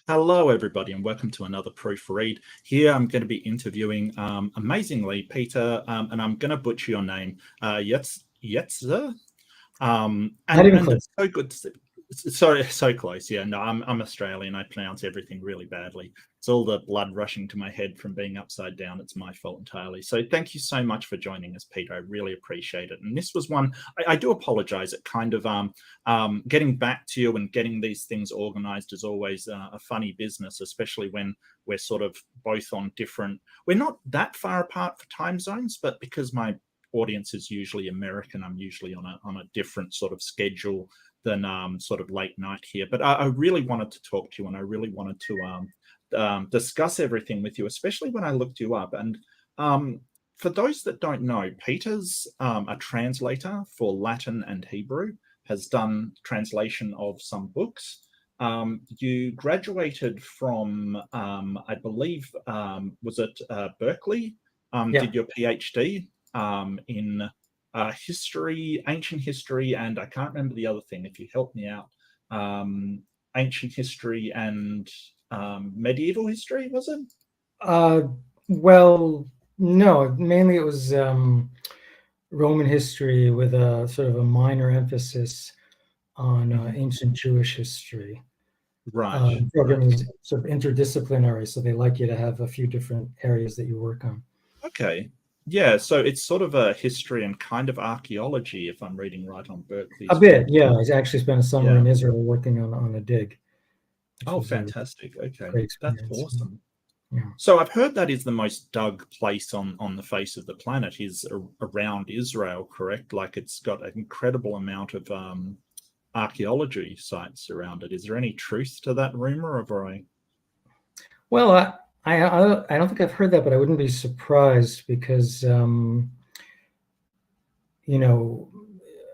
Hello, everybody, and welcome to another Proof Read. Here I'm going to be interviewing, amazingly, Peter, and I'm going to butcher your name, Wyetzner. Not even close. It's so good to see. Sorry, so close. Yeah, no, I'm Australian. I pronounce everything really badly. It's all the blood rushing to my head from being upside down. It's my fault entirely. So thank you so much for joining us, Peter. I really appreciate it. And this was one, I do apologize. It kind of, getting back to you and getting these things organized is always a funny business, especially when we're sort of both on different, we're not that far apart for time zones, but because my audience is usually American, I'm usually on a different sort of schedule than sort of late night here. But I really wanted to talk to you, and I really wanted to discuss everything with you, especially when I looked you up. And for those that don't know, Peter's a translator for Latin and Hebrew, has done translation of some books. You graduated from, I believe, was it Berkeley? Yeah. Did your PhD in history, ancient history, and I can't remember the other thing. If you help me out, ancient history and medieval history, was it? Well, no, mainly it was Roman history with a sort of a minor emphasis on ancient Jewish history. Right. Program is sort of interdisciplinary, so they like you to have a few different areas that you work on. Okay. Yeah, so it's sort of a history and kind of archaeology, if I'm reading right on Berkeley. A bit, yeah. I actually spent a summer in Israel working on a dig. Oh, fantastic. Okay. That's awesome. Yeah. So I've heard that is the most dug place on the face of the planet is around Israel, correct? Like it's got an incredible amount of archaeology sites around it. Is there any truth to that rumor, or Well, I don't think I've heard that, but I wouldn't be surprised because, you know,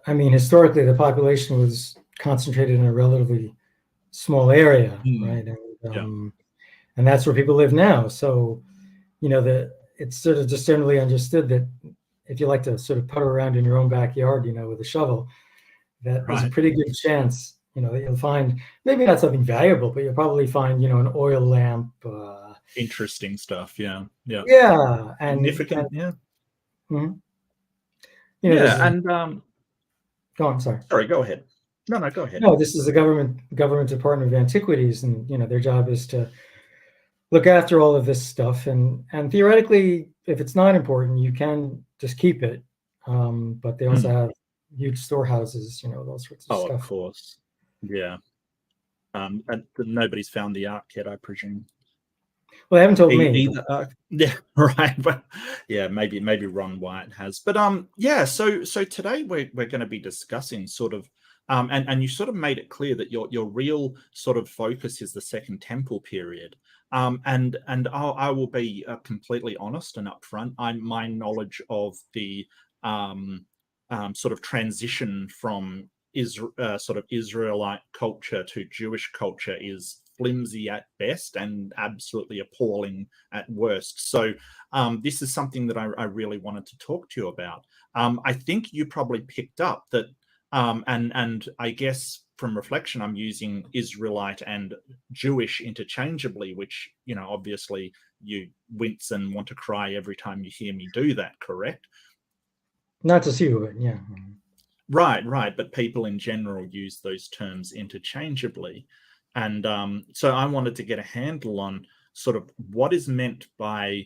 I mean, historically the population was concentrated in a relatively small area, right? And that's where people live now. So, you know, it's sort of just generally understood that if you like to sort of putter around in your own backyard, you know, with a shovel, that there's a pretty good chance, you know, that you'll find maybe not something valuable, but you'll probably find, you know, an oil lamp. Interesting stuff. Yeah. And significant. You know, go on. Sorry, go ahead. No, go ahead. No, this is the government Department of Antiquities, and you know their job is to look after all of this stuff. And theoretically, if it's not important, you can just keep it. But they also have huge storehouses, you know, those sorts of stuff. Oh, of course. Yeah. And nobody's found the ark yet, I presume. Well, they haven't told me. Yeah, right. But yeah, maybe Ron Wyatt has. But so today we're going to be discussing sort of and you sort of made it clear that your real sort of focus is the Second Temple period. And I will be completely honest and upfront. My knowledge of the sort of transition from sort of Israelite culture to Jewish culture is flimsy at best and absolutely appalling at worst. So this is something that I really wanted to talk to you about. I think you probably picked up that, and I guess from reflection, I'm using Israelite and Jewish interchangeably, which, you know, obviously you wince and want to cry every time you hear me do that, correct? Not just you, but yeah. Right. But people in general use those terms interchangeably. And so I wanted to get a handle on sort of what is meant by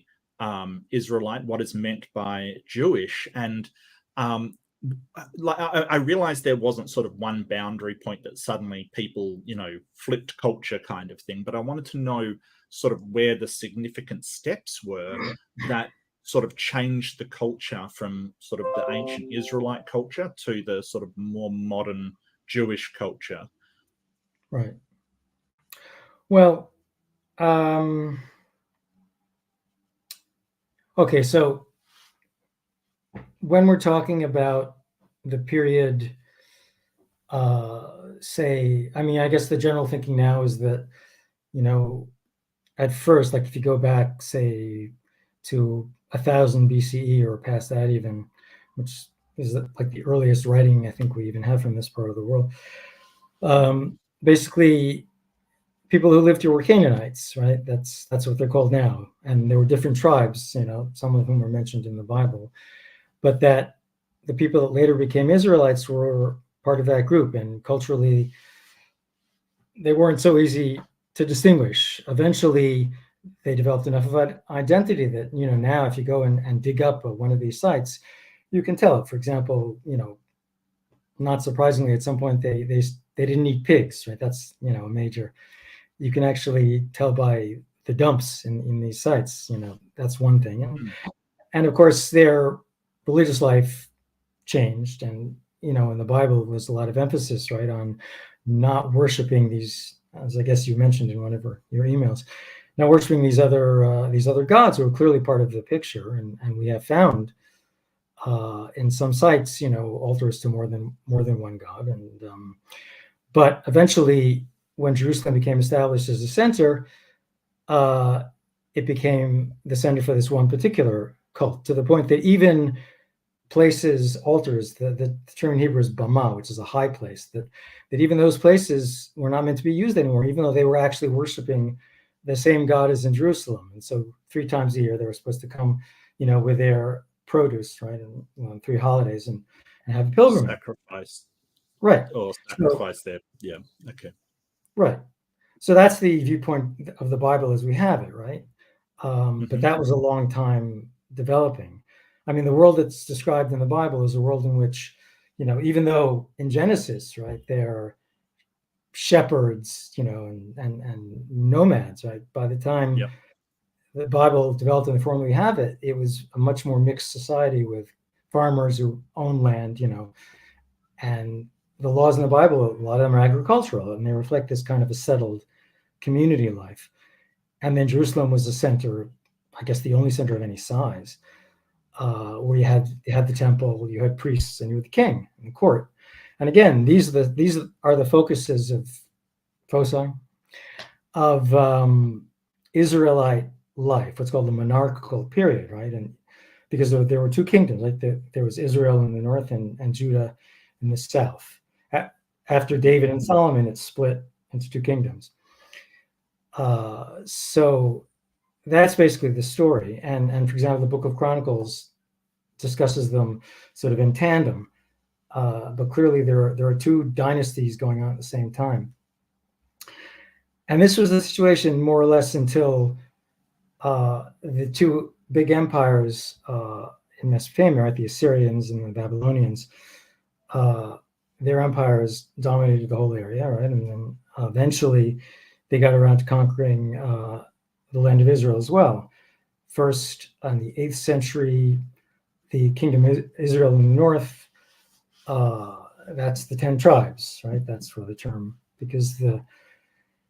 Israelite, what is meant by Jewish. And I realized there wasn't sort of one boundary point that suddenly people, you know, flipped culture kind of thing. But I wanted to know sort of where the significant steps were that sort of changed the culture from sort of the ancient Israelite culture to the sort of more modern Jewish culture. Right. Well, okay, so when we're talking about the period, say, I mean, I guess the general thinking now is that, you know, at first, like if you go back, say, to 1000 BCE or past that even, which is like the earliest writing I think we even have from this part of the world, basically people who lived here were Canaanites, right? That's what they're called now. And there were different tribes, some of whom are mentioned in the Bible, but that the people that later became Israelites were part of that group, and culturally they weren't so easy to distinguish. Eventually they developed enough of an identity that, now if you go and dig up one of these sites, you can tell. For example, not surprisingly, at some point they didn't eat pigs, right? That's, a major, you can actually tell by the dumps in these sites, that's one thing. And of course their religious life changed, and, in the Bible was a lot of emphasis, right, on not worshiping these, as I guess you mentioned in one of your emails, not worshiping these other gods who are clearly part of the picture. And we have found in some sites, altars to more than one god. And but eventually, when Jerusalem became established as a center, it became the center for this one particular cult, to the point that even places, altars, the term in Hebrew is bama, which is a high place, that even those places were not meant to be used anymore, even though they were actually worshiping the same God as in Jerusalem. And so 3 times a year they were supposed to come, with their produce, right, and on 3 holidays, and have a pilgrimage. Sacrifice. Right. Or sacrifice there. Yeah. Okay. Right. So that's the viewpoint of the Bible as we have it, right? But that was a long time developing. I mean, the world that's described in the Bible is a world in which, even though in Genesis, right, they're shepherds, and nomads, right? By the time the Bible developed in the form we have it, it was a much more mixed society with farmers who own land, and the laws in the Bible, a lot of them are agricultural, and they reflect this kind of a settled community life. And then Jerusalem was the center, I guess the only center of any size, where you had the temple, you had priests, and you had the king and the court. And again, these are the focuses of foci of Israelite life, what's called the monarchical period, right? And because there were 2 kingdoms, like there was Israel in the north and Judah in the south. After David and Solomon, it split into 2 kingdoms. So that's basically the story. And for example, the Book of Chronicles discusses them sort of in tandem. But clearly there are 2 dynasties going on at the same time. And this was the situation more or less until the 2 big empires in Mesopotamia, right, the Assyrians and the Babylonians, their empires dominated the whole area, right? And then eventually they got around to conquering the land of Israel as well. First, in the 8th century, the kingdom of Israel in the north, that's the 10 tribes, right? That's where the term, because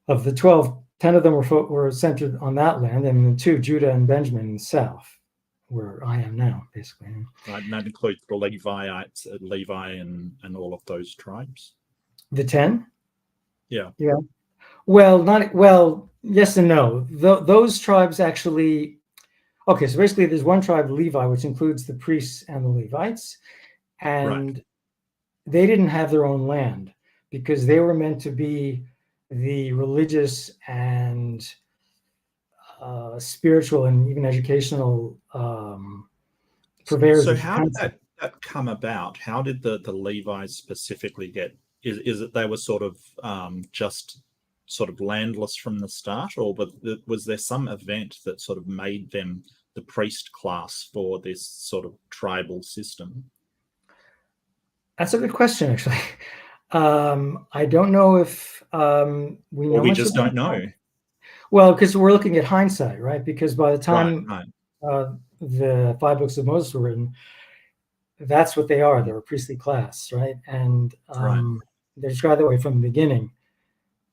of the 12, 10 of them were centered on that land, and the 2, Judah and Benjamin, in the south, where I am now, basically. Right, and that includes the Levites, Levi, and all of those tribes. The 10? Yeah. Yeah. Well, yes and no. Those tribes actually. Okay, so basically, there's one tribe, Levi, which includes the priests and the Levites, and they didn't have their own land because they were meant to be the religious and spiritual and even educational purveyors. So how did that come about? How did the Levites specifically get? Is it they were sort of just sort of landless from the start, or was there some event that sort of made them the priest class for this sort of tribal system? That's a good question, actually. I don't know if we know. Or we just don't know. Well, because we're looking at hindsight, right? Because by the time right. The 5 books of Moses were written, that's what they are. They're a priestly class, right? And they're described that way from the beginning.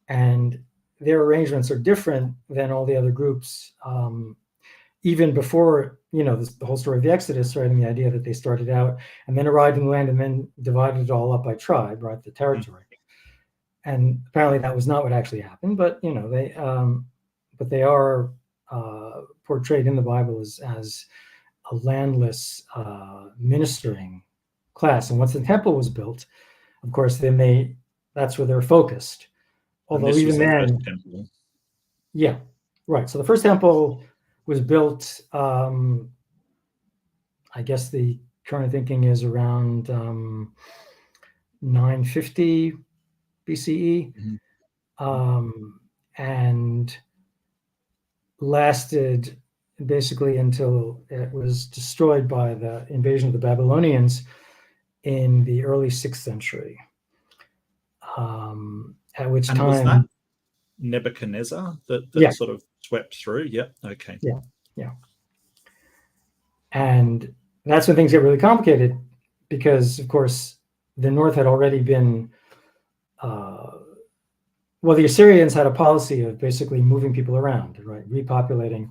And their arrangements are different than all the other groups, even before, the whole story of the Exodus, right? And the idea that they started out and then arrived in the land and then divided it all up by tribe, right? The territory. And apparently that was not what actually happened, but, they are portrayed in the Bible as a landless ministering class. And once the temple was built, of course, that's where they're focused. Although even then, Yeah, right. So the first temple was built, I guess the current thinking is around 950 BCE, and lasted basically until it was destroyed by the invasion of the Babylonians in the early 6th century. At which And time was that Nebuchadnezzar that sort of swept through? Yeah. Okay. Yeah. And that's when things get really complicated, because of course the North had already been, the Assyrians had a policy of basically moving people around, right? Repopulating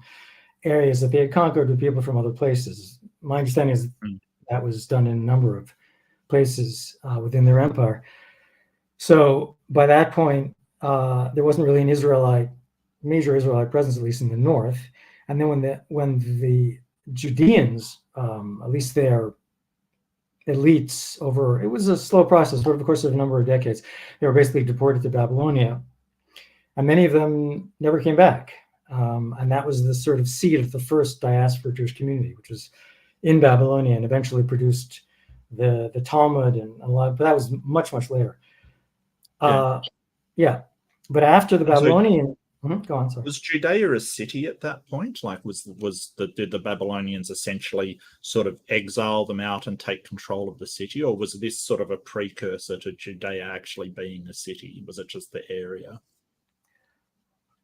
areas that they had conquered with people from other places. My understanding is that was done in a number of places within their empire. So by that point, there wasn't really an major Israelite presence, at least in the north. And then when the Judeans, at least their elites it was a slow process over the course of a number of decades, they were basically deported to Babylonia. And many of them never came back. And that was the sort of seed of the first diaspora Jewish community, which was in Babylonia and eventually produced the Talmud and a lot, but that was much, much later. But after the Babylonian, go on, sorry. Was Judea a city at that point? Like, did the Babylonians essentially sort of exile them out and take control of the city, or was this sort of a precursor to Judea actually being a city? Was it just the area?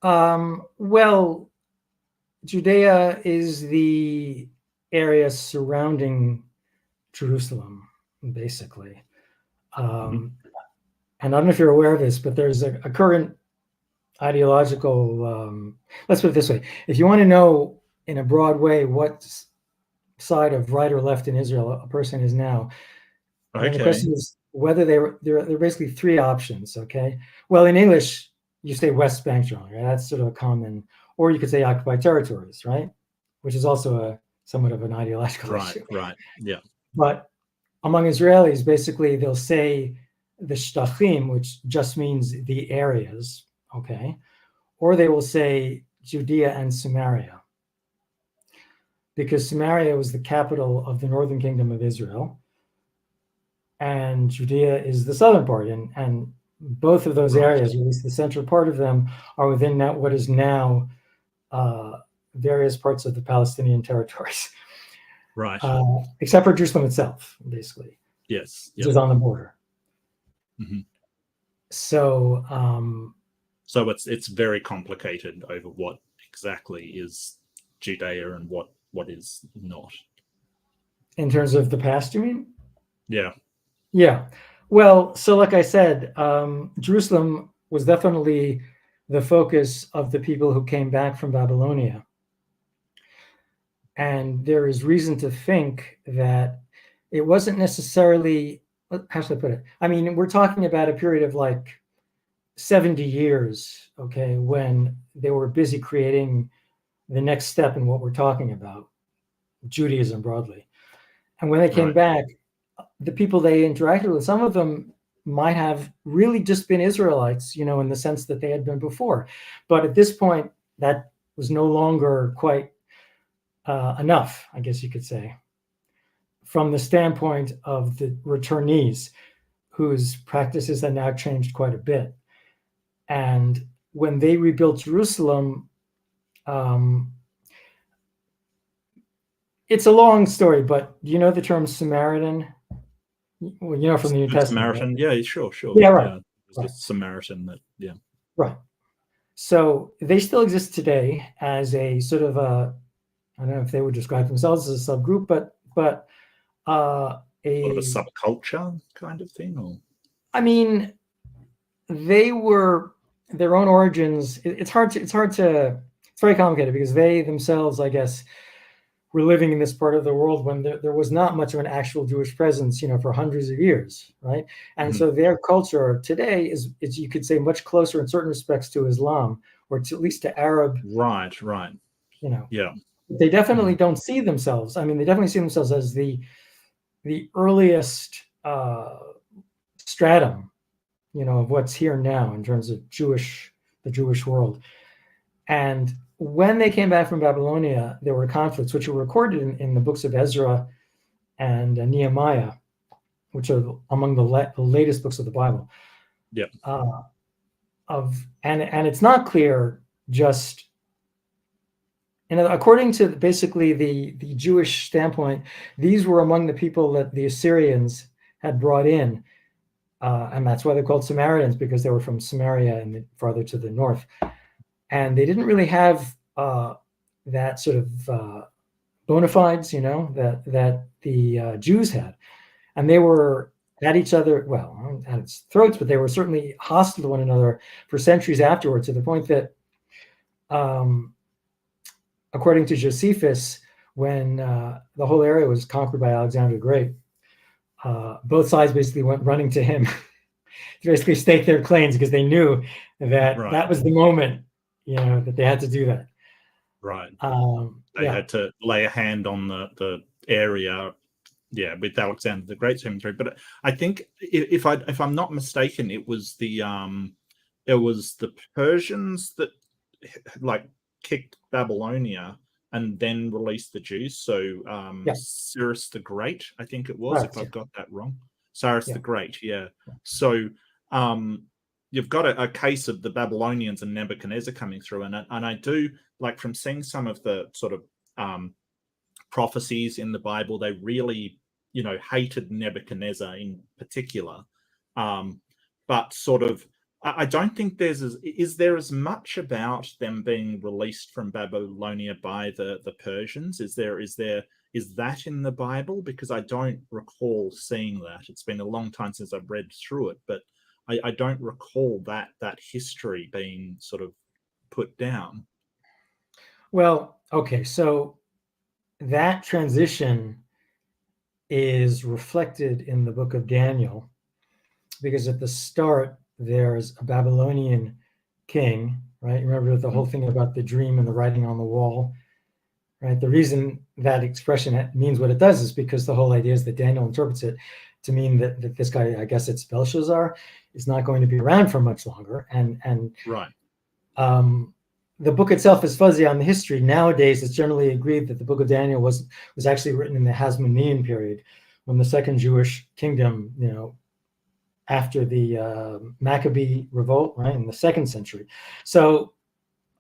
Well, Judea is the area surrounding Jerusalem, basically. And I don't know if you're aware of this, but there's a current ideological, let's put it this way. If you want to know in a broad way what side of right or left in Israel a person is now, then the question is whether there are basically three options, okay? Well, in English, you say West Bank generally, right? That's sort of a common, or you could say occupied territories, right? Which is also somewhat of an ideological issue. Right, yeah. But among Israelis, basically, they'll say the shtachim, which just means the areas, okay? Or they will say Judea and Samaria, because Samaria was the capital of the northern kingdom of Israel, and Judea is the southern part, and both of those areas, or at least the central part of them, are within what is now various parts of the Palestinian territories. Right. Except for Jerusalem itself, basically. Yes. Which is on the border. So it's very complicated over what exactly is Judea and what is not. In terms of the past, you mean? Yeah. Yeah. Well, so like I said, Jerusalem was definitely the focus of the people who came back from Babylonia. And there is reason to think that it wasn't necessarily, how should I put it? I mean, we're talking about a period of like 70 years, okay, when they were busy creating the next step in what we're talking about, Judaism broadly. And when they came back, the people they interacted with, some of them might have really just been Israelites, in the sense that they had been before. But at this point, that was no longer quite enough, I guess you could say, from the standpoint of the returnees, whose practices had now changed quite a bit. And when they rebuilt Jerusalem, it's a long story, but you know the term Samaritan? Well, from the New Testament. Samaritan, right? Yeah, sure. Yeah, right. Right. Samaritan, Right. So they still exist today as a sort of I don't know if they would describe themselves as a subgroup, but sort of a subculture kind of thing, or? I mean, they were their own origins. It's very complicated, because they themselves, I guess, were living in this part of the world when there was not much of an actual Jewish presence, for hundreds of years, right? And so their culture today is, you could say, much closer in certain respects to Islam, or at least to Arab. Right. Yeah. They definitely don't see themselves. I mean, they definitely see themselves as the earliest stratum, of what's here now in terms of the Jewish world. And when they came back from Babylonia, there were conflicts, which were recorded in the books of Ezra and Nehemiah, which are among the latest books of the Bible. Yeah. And it's not clear just, according to basically the Jewish standpoint, these were among the people that the Assyrians had brought in. And that's why they're called Samaritans, because they were from Samaria and farther to the north. And they didn't really have that sort of bona fides, that the Jews had. And they were at each other, well, at its throats, but they were certainly hostile to one another for centuries afterwards, to the point that, according to Josephus, when the whole area was conquered by Alexander the Great, both sides basically went running to him to basically stake their claims, because they knew that that was the moment, that they had to do that. Right. They had to lay a hand on the area, with Alexander the Great's inventory. But I think, if I'm not mistaken, it was the Persians that kicked Babylonia and then released the Jews. So Cyrus the Great, I think it was, if I've got that wrong. Cyrus the Great, So you've got a case of the Babylonians and Nebuchadnezzar coming through, and I do, from seeing some of the sort of prophecies in the Bible, they really hated Nebuchadnezzar in particular, but sort of I don't think is there as much about them being released from Babylonia by the Persians? Is that in the Bible? Because I don't recall seeing that. It's been a long time since I've read through it, but I don't recall that history being sort of put down. Well, okay, so that transition is reflected in the book of Daniel, because at the start there's a Babylonian king, right? Remember the whole thing about the dream and the writing on the wall, right? The reason that expression means what it does is because the whole idea is that Daniel interprets it to mean that this guy, I guess it's Belshazzar, is not going to be around for much longer. And right. The book itself is fuzzy on the history. Nowadays, it's generally agreed that the book of Daniel was actually written in the Hasmonean period, when the second Jewish kingdom, after the Maccabee revolt, right, in the 2nd century. So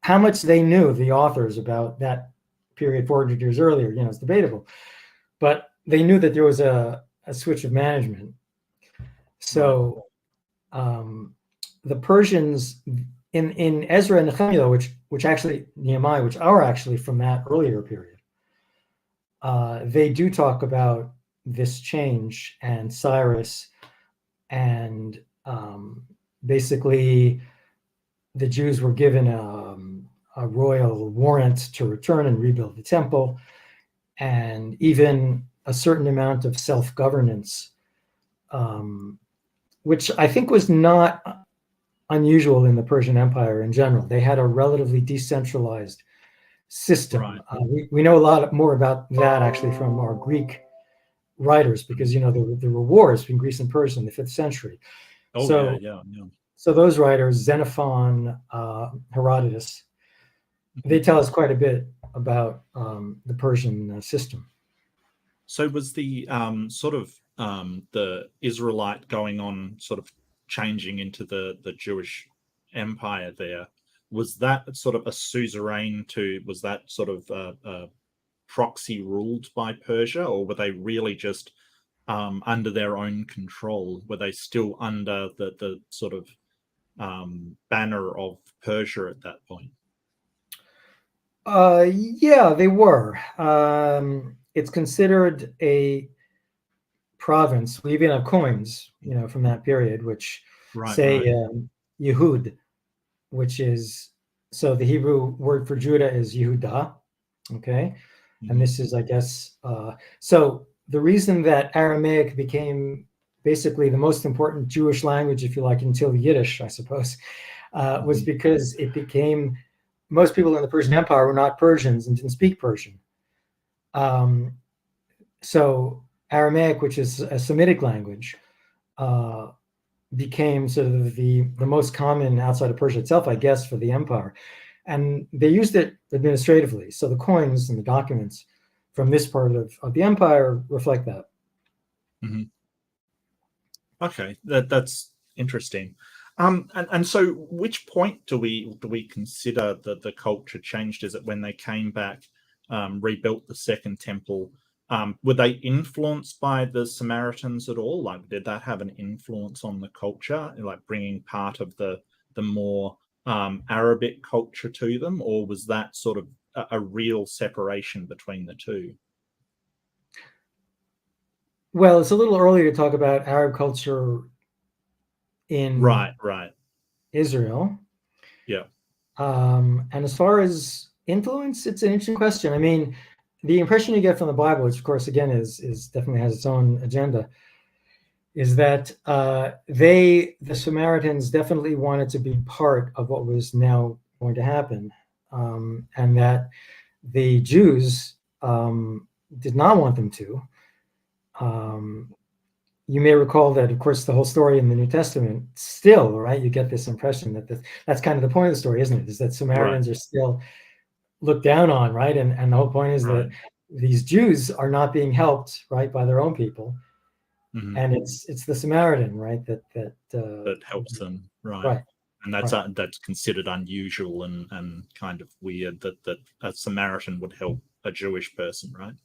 how much they knew, the authors, about that period 400 years earlier, is debatable. But they knew that there was a switch of management. So the Persians in Ezra and Nehemiah, which actually Nehemiah, which are actually from that earlier period, they do talk about this change and Cyrus, and basically the Jews were given a royal warrant to return and rebuild the temple, and even a certain amount of self-governance, which I think was not unusual in the Persian Empire in general. They had a relatively decentralized system. Right. We know a lot more about that actually from our Greek writers, because there were wars between Greece and Persia in the 5th century. So those writers, Xenophon, Herodotus, they tell us quite a bit about the Persian system. So was the the Israelite going on sort of changing into the Jewish empire there? Was that sort of a suzerain was that sort of a proxy ruled by Persia, or were they really just under their own control? Were they still under the sort of banner of Persia at that point? Yeah, they were. It's considered a province. We even have coins, from that period, which say Yehud, which is, so the Hebrew word for Judah is Yehudah. Okay. And this is, I guess, so the reason that Aramaic became basically the most important Jewish language, if you like, until Yiddish, I suppose, was because it became, most people in the Persian Empire were not Persians and didn't speak Persian. So Aramaic, which is a Semitic language, became sort of the most common outside of Persia itself, I guess, for the empire. and they used it administratively. So the coins and the documents from this part of the empire reflect that. Mm-hmm. Okay, that's interesting. And so, which point do we consider that the culture changed? Is it when they came back, rebuilt the second temple? Were they influenced by the Samaritans at all? Like, did that have an influence on the culture, like bringing part of the more Arabic culture to them, or was that sort of a real separation between the two? Well, it's a little early to talk about Arab culture in Right. Israel. Yeah. And as far as influence, it's an interesting question. I mean, the impression you get from the Bible, which of course again is definitely has its own agenda, is that the Samaritans definitely wanted to be part of what was now going to happen, and that the Jews did not want them to. You may recall that, of course, the whole story in the New Testament still, right? You get this impression that that's kind of the point of the story, isn't it? Is that Samaritans are still looked down on, right? And the whole point is that these Jews are not being helped, right, by their own people, and it's the Samaritan, right, that helps them, right? And that's considered unusual and kind of weird that a Samaritan would help a Jewish person, right?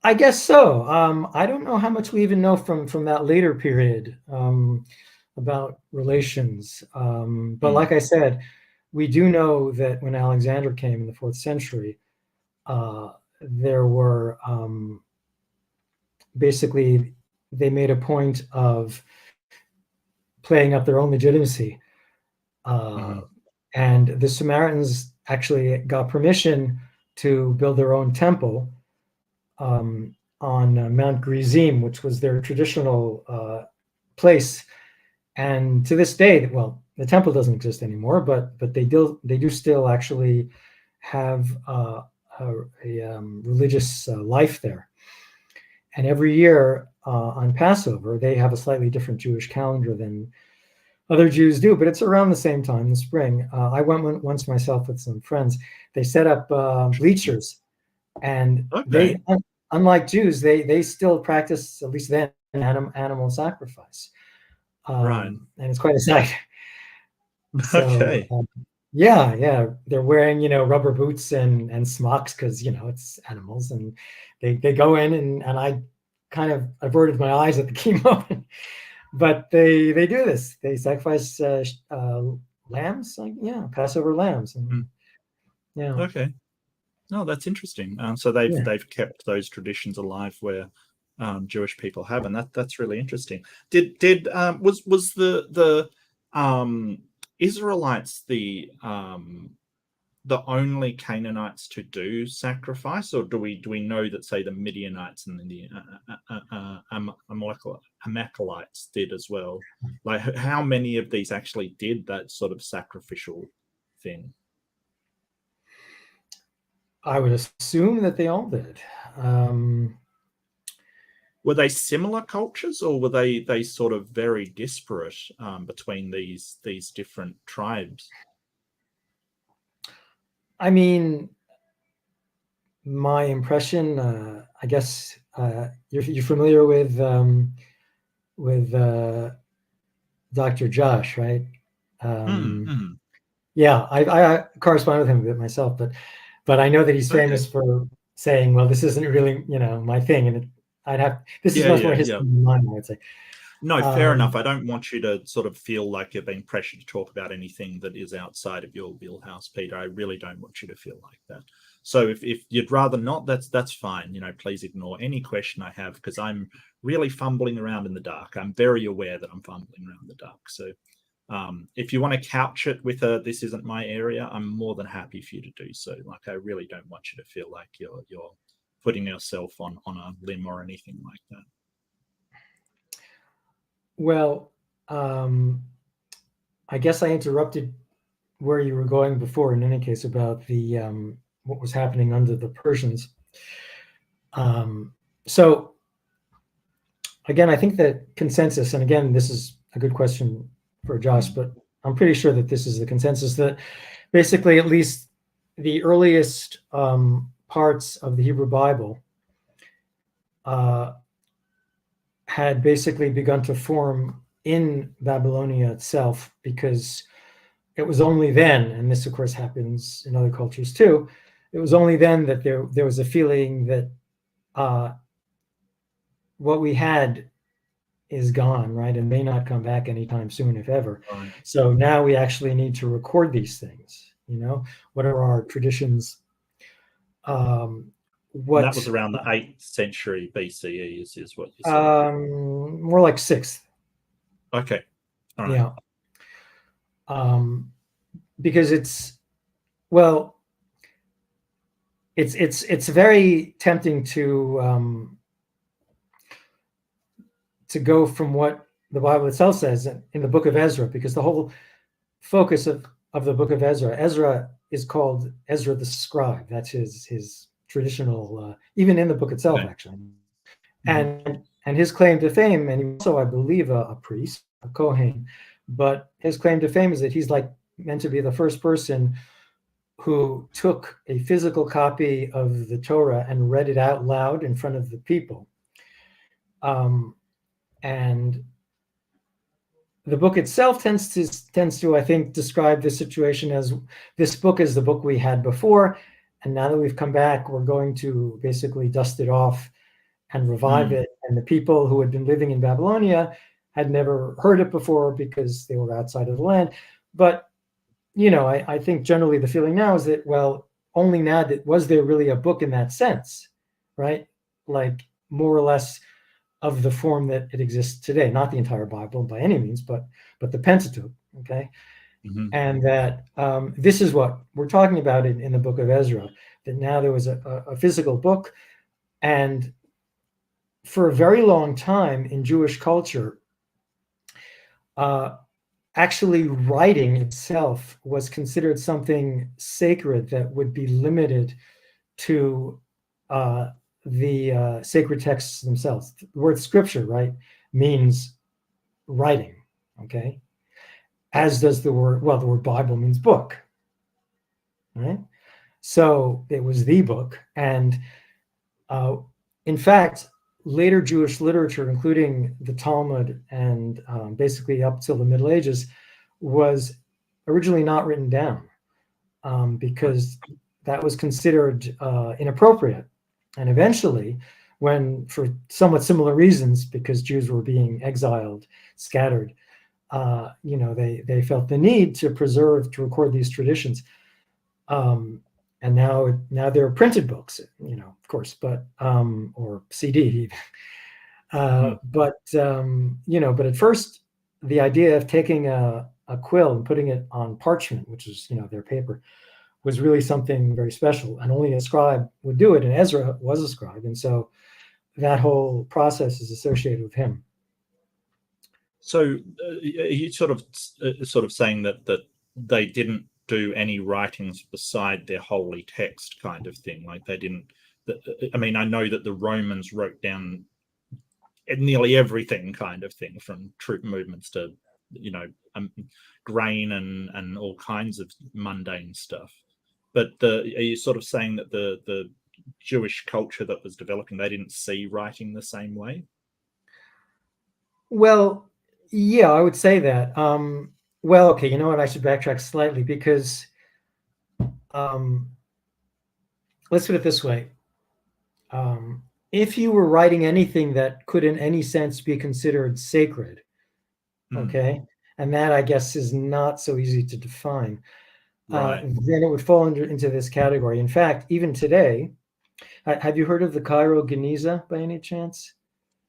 I guess so. I don't know how much we even know from that later period about relations. But like I said, we do know that when Alexander came in the 4th century, there were basically, they made a point of playing up their own legitimacy. And the Samaritans actually got permission to build their own temple on Mount Gerizim, which was their traditional place. And to this day, well, the temple doesn't exist anymore, but they do still actually have a religious life there. And every year on Passover, they have a slightly different Jewish calendar than other Jews do, but it's around the same time in the spring. I went once myself with some friends. They set up bleachers, and they, unlike Jews, they still practice, at least then, animal sacrifice. And it's quite a sight. So, yeah, they're wearing rubber boots and smocks because it's animals, and they go in and I kind of averted my eyes at the key moment, but they do this. They sacrifice lambs, Passover lambs, and Okay. No, that's interesting. So they've kept those traditions alive where Jewish people have, and that's really interesting. Was the Israelites the only Canaanites to do sacrifice, or do we know that, say, the Midianites and the Amalekites did as well? Like, how many of these actually did that sort of sacrificial thing? I would assume that they all did. Were they similar cultures, or were they sort of very disparate between these different tribes? I mean, my impression, I guess, you're familiar with Dr. Josh, right? Yeah, I correspond with him a bit myself, but I know that he's famous for saying, "Well, this isn't really, my thing," and this is much more history than mine, I'd say. No, fair enough. I don't want you to sort of feel like you're being pressured to talk about anything that is outside of your wheelhouse, Peter. I really don't want you to feel like that. So if you'd rather not, that's fine. Please ignore any question I have, because I'm really fumbling around in the dark. I'm very aware that I'm fumbling around in the dark. So if you want to couch it with this isn't my area, I'm more than happy for you to do so. Like, I really don't want you to feel like you're putting yourself on a limb or anything like that. Well, I guess I interrupted where you were going before, in any case, about the what was happening under the Persians. So again, I think that consensus, and again, this is a good question for Josh, but I'm pretty sure that this is the consensus, that basically, at least the earliest parts of the Hebrew Bible had basically begun to form in Babylonia itself, because it was only then, and this of course happens in other cultures too, it was only then that there was a feeling that what we had is gone, right, and may not come back anytime soon, if ever. Right. So now we actually need to record these things. What are our traditions? That was around the 8th century BCE, is what you're saying. More like 6th. Okay. All right. Yeah. Because it's very tempting to go from what the Bible itself says in the book of Ezra, because the whole focus of the book of Ezra is called Ezra the scribe. That's his traditional, even in the book itself, actually. And his claim to fame, and he also, I believe, a priest, a Kohen, but his claim to fame is that he's like meant to be the first person who took a physical copy of the Torah and read it out loud in front of the people. And the book itself tends to, I think, describe this situation as, this book is the book we had before, and now that we've come back, we're going to basically dust it off and revive it. And the people who had been living in Babylonia had never heard it before because they were outside of the land. But, I think generally the feeling now is that, well, only now was there really a book in that sense, right? Like more or less of the form that it exists today, not the entire Bible by any means, but the Pentateuch, okay? And that this is what we're talking about in the book of Ezra, that now there was a physical book. And for a very long time in Jewish culture, actually writing itself was considered something sacred that would be limited to the sacred texts themselves. The word scripture, right, means writing, okay? As does the word Bible means book, right? So it was the book. And in fact, later Jewish literature, including the Talmud and basically up till the Middle Ages, was originally not written down because that was considered inappropriate. And eventually, when, for somewhat similar reasons, because Jews were being exiled, scattered, they felt the need to record these traditions. And now there are printed books, of course, but or CD. But at first, the idea of taking a quill and putting it on parchment, which is their paper, was really something very special, and only a scribe would do it. And Ezra was a scribe, and so that whole process is associated with him. So are you sort of saying that they didn't do any writings beside their holy text kind of thing? Like they didn't. I mean, I know that the Romans wrote down nearly everything kind of thing, from troop movements to grain and all kinds of mundane stuff. But are you sort of saying that the Jewish culture that was developing, they didn't see writing the same way? Well, yeah, I would say that. Well, okay, you know what? I should backtrack slightly, because let's put it this way. If you were writing anything that could in any sense be considered sacred, okay, and that I guess is not so easy to define, right, then it would fall into this category. In fact, even today, have you heard of the Cairo Geniza by any chance?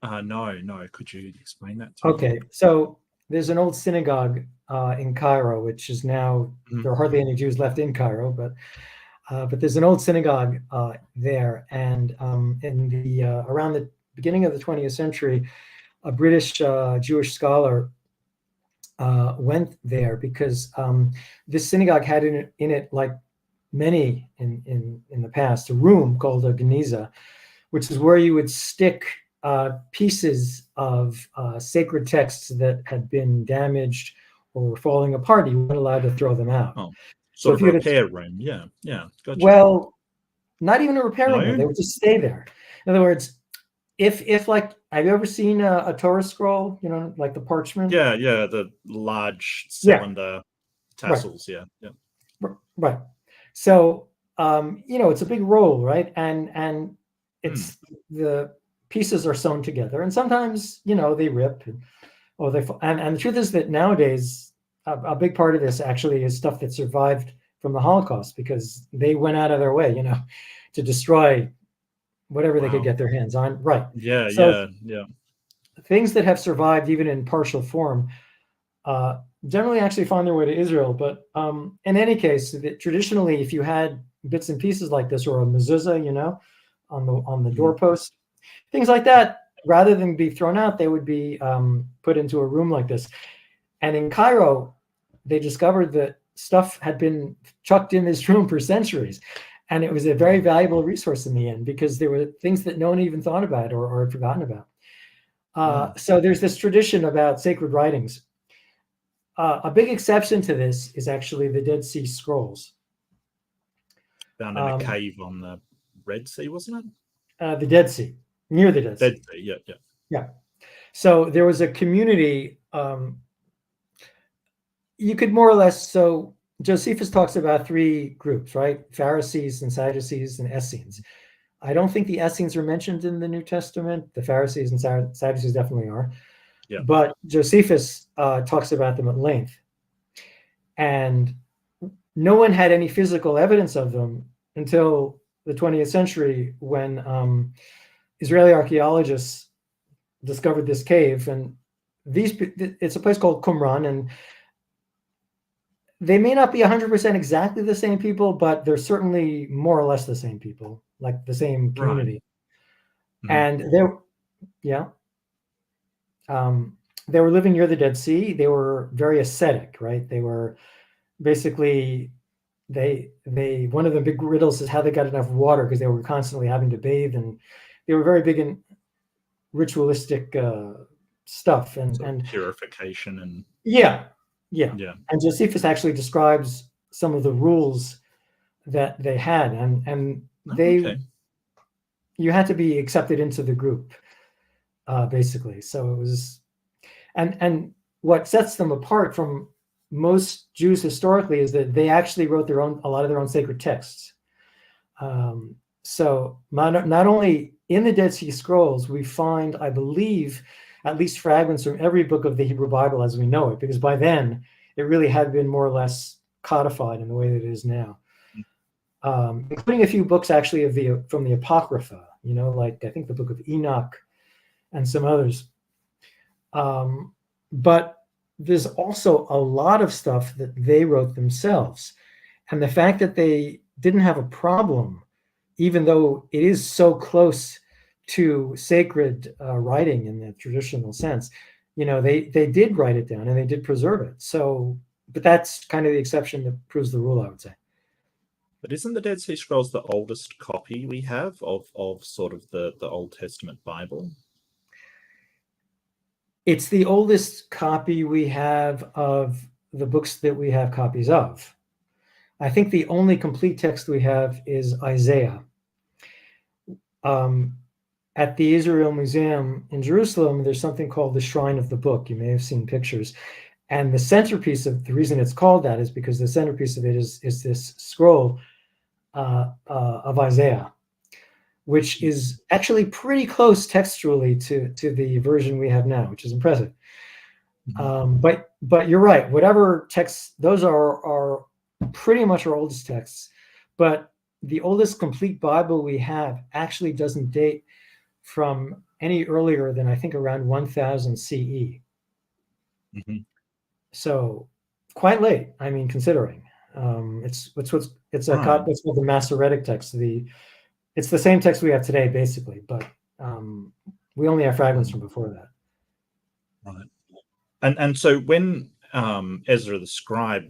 No. Could you explain that to me? Okay, so there's an old synagogue in Cairo, which is now, there are hardly any Jews left in Cairo, but there's an old synagogue there. And in the around the beginning of the 20th century, a British Jewish scholar went there because this synagogue had in it, like many in the past, a room called a geniza, which is where you would stick pieces of sacred texts that had been damaged or were falling apart. You weren't allowed to throw them out. Sort of a repair room. Yeah. Gotcha. Well, not even a repair room. No? They would just stay there. In other words, if like, have you ever seen a Torah scroll? You know, like the parchment. Yeah, the large cylinder tassels. Right. Yeah. Right. So it's a big roll, right? And it's the pieces are sewn together, and sometimes they rip, or they and the truth is that nowadays a big part of this actually is stuff that survived from the Holocaust, because they went out of their way, to destroy whatever they could get their hands on. Right. Yeah. Things that have survived even in partial form generally actually find their way to Israel. But in any case, traditionally, if you had bits and pieces like this, or a mezuzah, on the doorpost, things like that, rather than be thrown out, they would be put into a room like this. And in Cairo, they discovered that stuff had been chucked in this room for centuries. And it was a very valuable resource in the end, because there were things that no one even thought about or had forgotten about. So there's this tradition about sacred writings. A big exception to this is actually the Dead Sea Scrolls. Found in a cave on the Red Sea, wasn't it? The Dead Sea, near the Dead Sea. Yeah. So there was a community. You could more or less. So Josephus talks about three groups, right? Pharisees and Sadducees and Essenes. I don't think the Essenes are mentioned in the New Testament. The Pharisees and Sadducees definitely are. Yeah. But Josephus talks about them at length. And no one had any physical evidence of them until the 20th century, when Israeli archaeologists discovered this cave. And it's a place called Qumran, and they may not be 100% exactly the same people, but they're certainly more or less the same people, like the same community. Right. And they were living near the Dead Sea. They were very ascetic, right? They were basically, one of the big riddles is how they got enough water, because they were constantly having to bathe, and they were very big in ritualistic stuff and purification and yeah. And Josephus actually describes some of the rules that they had, and you had to be accepted into the group, basically. So it was, and what sets them apart from most Jews historically is that they actually wrote a lot of their own sacred texts. So not only in the Dead Sea Scrolls, we find, I believe, at least fragments from every book of the Hebrew Bible as we know it, because by then it really had been more or less codified in the way that it is now, including a few books actually from the Apocrypha, like I think the book of Enoch and some others. But there's also a lot of stuff that they wrote themselves. And the fact that they didn't have a problem, even though it is so close to sacred writing in the traditional sense, they did write it down and they did preserve it. So, but that's kind of the exception that proves the rule, I would say. But isn't the Dead Sea Scrolls the oldest copy we have of sort of the Old Testament Bible? It's the oldest copy we have of the books that we have copies of. I think the only complete text we have is Isaiah. At the Israel Museum in Jerusalem, there's something called the Shrine of the Book. You may have seen pictures. And the centerpiece of the reason it's called that is because the centerpiece of it is this scroll of Isaiah, which is actually pretty close textually to the version we have now, which is impressive. But you're right. Whatever texts, those are pretty much our oldest texts. But the oldest complete Bible we have actually doesn't date from any earlier than I think around 1000 CE. So quite late. I mean, considering it's called the Masoretic text. It's the same text we have today, basically, but we only have fragments from before that. Right. And so when Ezra the scribe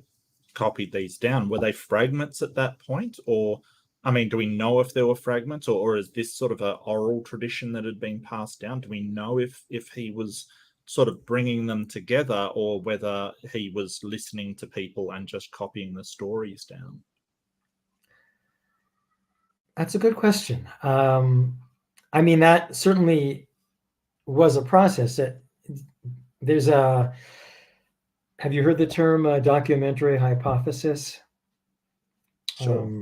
copied these down, were they fragments at that point? Or, I mean, do we know if there were fragments, or is this sort of an oral tradition that had been passed down? Do we know if he was sort of bringing them together, or whether he was listening to people and just copying the stories down. That's a good question. I mean, that certainly was a process. There's a, have you heard the term documentary hypothesis? Sure.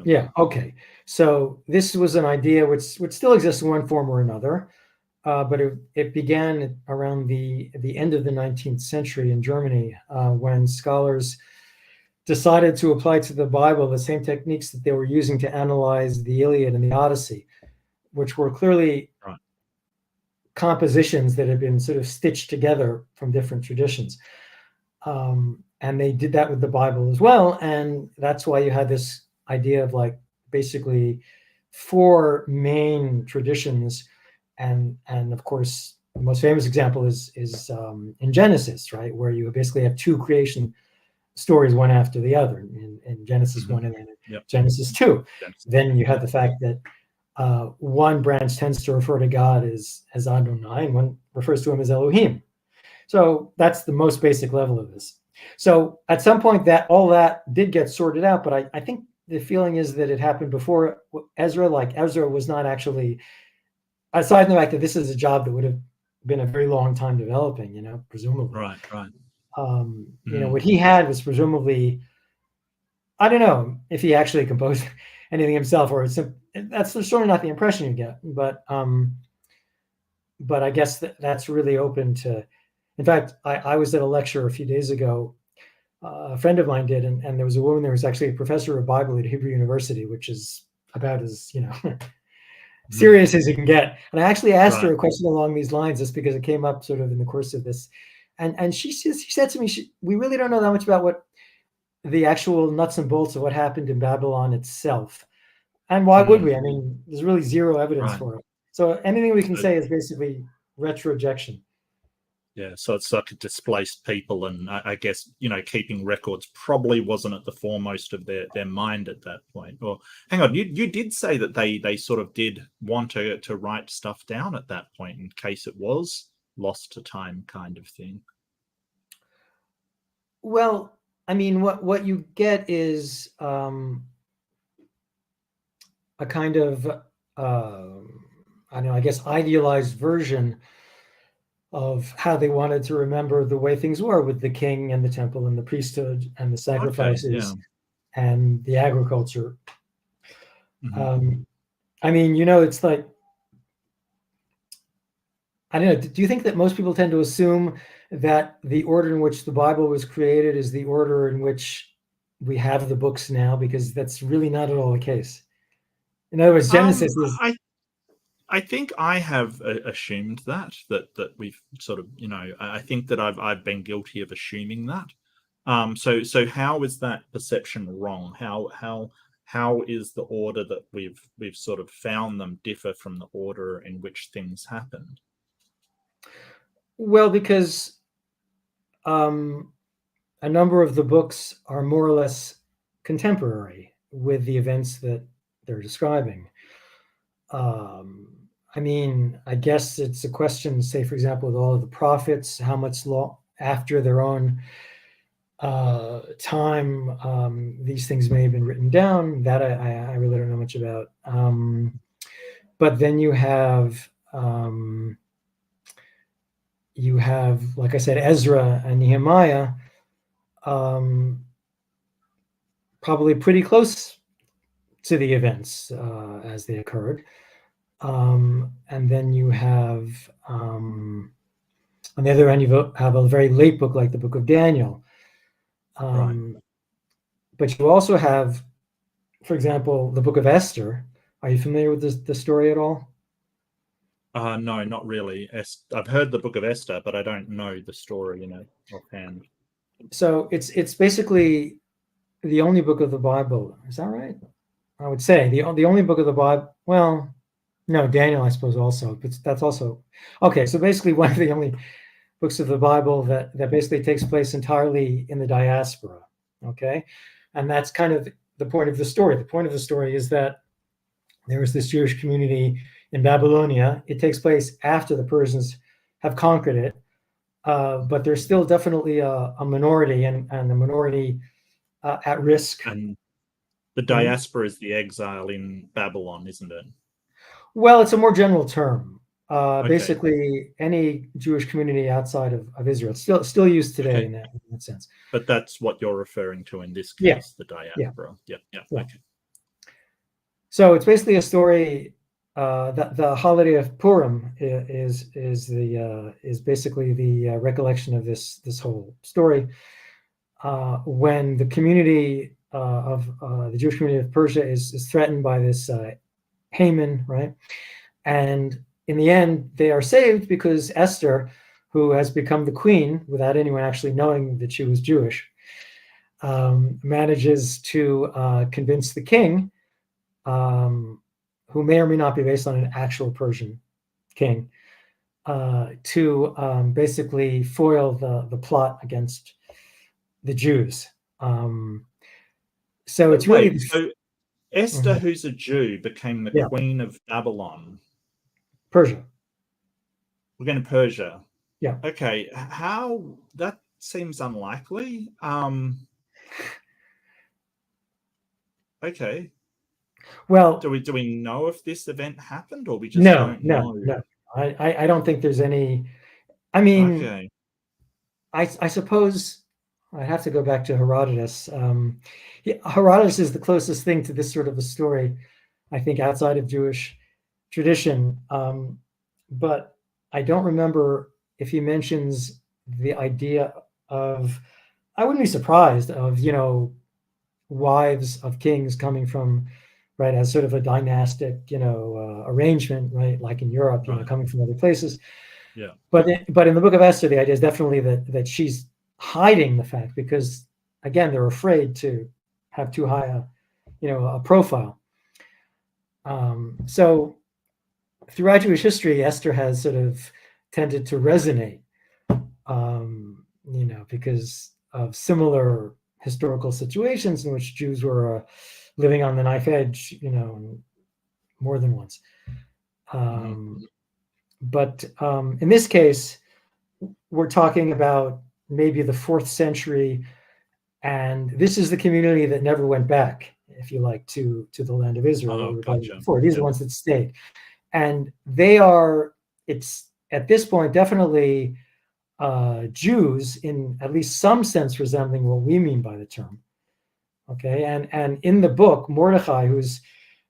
Yeah. Okay. So this was an idea which still exists in one form or another, but it began around the end of the 19th century in Germany, when scholars decided to apply to the Bible the same techniques that they were using to analyze the Iliad and the Odyssey, which were clearly compositions that had been sort of stitched together from different traditions. And they did that with the Bible as well. And that's why you had this idea of like basically 4 main traditions. And of course, the most famous example is in Genesis, right? Where you basically have 2 creation stories, one after the other, in Genesis 1 and then Genesis 2. Then you have the fact that one branch tends to refer to God as Adonai, and one refers to him as Elohim. So that's the most basic level of this. So at some point that all that did get sorted out, but I think the feeling is that it happened before Ezra. Like Ezra was not actually, aside from the fact that this is a job that would have been a very long time developing, presumably. Right. What he had was presumably, I don't know if he actually composed anything himself, or that's certainly not the impression you get. But I guess that's really open to. In fact, I was at a lecture a few days ago. A friend of mine did, and there was a woman there who was actually a professor of Bible at Hebrew University, which is about as serious as you can get. And I actually asked her a question along these lines, just because it came up sort of in the course of this. And she said to me, we really don't know that much about what the actual nuts and bolts of what happened in Babylon itself. And why would we? I mean, there's really zero evidence for it. So anything we can say is basically retrojection. Yeah, so it's like displaced people, and I guess keeping records probably wasn't at the foremost of their mind at that point. Or hang on, you did say that they sort of did want to write stuff down at that point in case it was lost to time, kind of thing. Well, I mean, what you get is a kind of I don't know, I guess idealized version of how they wanted to remember the way things were with the king and the temple and the priesthood and the sacrifices and the agriculture. I mean, it's like, I don't know, do you think that most people tend to assume that the order in which the Bible was created is the order in which we have the books now? Because that's really not at all the case. In other words, Genesis is... I think I have assumed that we've sort of, I think that I've been guilty of assuming that. So how is that perception wrong? How is the order that we've sort of found them differ from the order in which things happened? Well, because a number of the books are more or less contemporary with the events that they're describing. I mean, I guess it's a question, say, for example, with all of the prophets, how much after their own time these things may have been written down. That I really don't know much about. But then you have, like I said, Ezra and Nehemiah, probably pretty close to the events as they occurred. And then you have, on the other end, you have a very late book like the book of Daniel. But you also have, for example, the book of Esther. Are you familiar with the story at all? No, not really. I've heard the book of Esther, but I don't know the story, offhand. So it's basically the only book of the Bible. Is that right? I would say the only book of the Bible. Well, no, Daniel, I suppose, also, but that's also okay. So basically, one of the only books of the Bible that basically takes place entirely in the diaspora. Okay, and that's kind of the point of the story. The point of the story is that there was this Jewish community in Babylonia. It takes place after the Persians have conquered it, but there's still definitely a minority and a minority at risk. And the diaspora is the exile in Babylon, isn't it? Well, it's a more general term. Okay. Basically, any Jewish community outside of Israel. It's still used today in that sense. But that's what you're referring to in this case, the diaspora. Yeah. Okay. So it's basically a story. The holiday of Purim is basically the recollection of this whole story. When the community of the Jewish community of Persia is threatened by this Haman, right? And in the end, they are saved because Esther, who has become the queen without anyone actually knowing that she was Jewish, manages to convince the king, who may or may not be based on an actual Persian king, to basically foil the plot against the Jews. So it's really... So Esther, who's a Jew, became the queen of Babylon. Persia. We're going to Persia. Yeah. Okay. How? That seems unlikely. Okay. Well, do we know if this event happened, or we just don't know? No. I don't think there's any. I mean, I suppose I have to go back to Herodotus. Herodotus is the closest thing to this sort of a story, I think, outside of Jewish tradition. But I don't remember if he mentions the idea of, I wouldn't be surprised of, wives of kings coming from, right, as sort of a dynastic, arrangement, right, like in Europe, coming from other places. Yeah. But in the book of Esther, the idea is definitely that she's hiding the fact because, again, they're afraid to have too high a profile. So throughout Jewish history, Esther has sort of tended to resonate, because of similar historical situations in which Jews were living on the knife edge, more than once. But in this case, we're talking about maybe the 4th century, and this is the community that never went back, if you like, to the land of Israel. Gotcha. Before. These are the ones that stayed. And it's at this point definitely Jews in at least some sense resembling what we mean by the term. Okay, and in the book, Mordecai, who's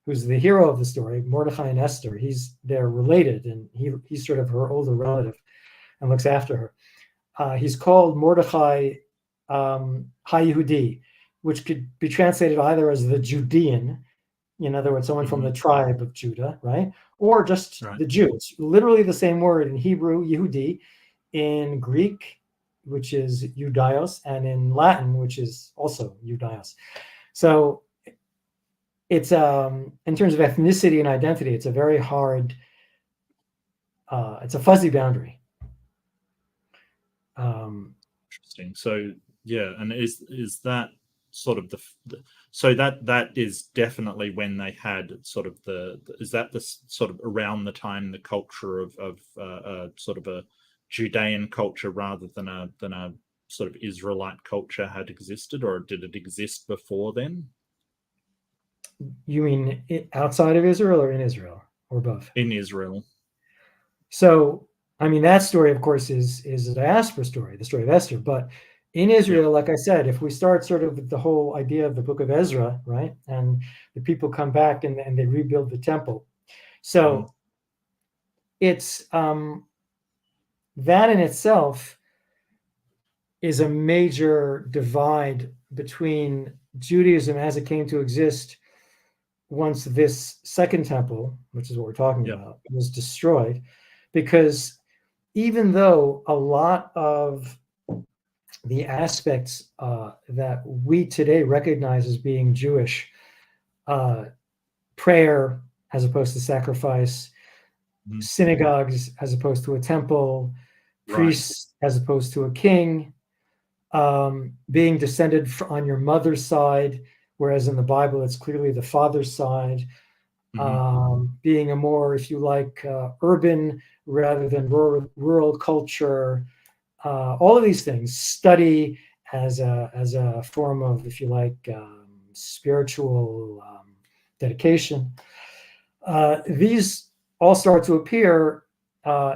the hero of the story, Mordecai and Esther, they're related, and he's sort of her older relative and looks after her. He's called Mordecai Ha-Yehudi, which could be translated either as the Judean, in other words, someone from the tribe of Judah, right? Or just the Jew. It's literally the same word in Hebrew, Yehudi, in Greek, which is Judaios, and in Latin, which is also Judaios. So it's in terms of ethnicity and identity, it's a very hard, it's a fuzzy boundary. Interesting. So yeah, and is that sort of so that is definitely when they had sort of is that the sort of around the time the culture of sort of a Judean culture rather than a sort of Israelite culture had existed, or did it exist before then? You mean outside of Israel or in Israel, or both? In Israel. So, I mean, that story, of course, is a diaspora story, the story of Esther. But in Israel, like I said, if we start sort of with the whole idea of the book of Ezra, right, and the people come back and they rebuild the temple. So it's that in itself is a major divide between Judaism as it came to exist once this second temple, which is what we're talking about, was destroyed. Because even though a lot of the aspects that we today recognize as being Jewish, prayer as opposed to sacrifice, synagogues as opposed to a temple, priests as opposed to a king, being descended on your mother's side, whereas in the Bible it's clearly the father's side, being a more, if you like, urban rather than rural culture, all of these things, study as a form of, if you like, spiritual dedication. These all start to appear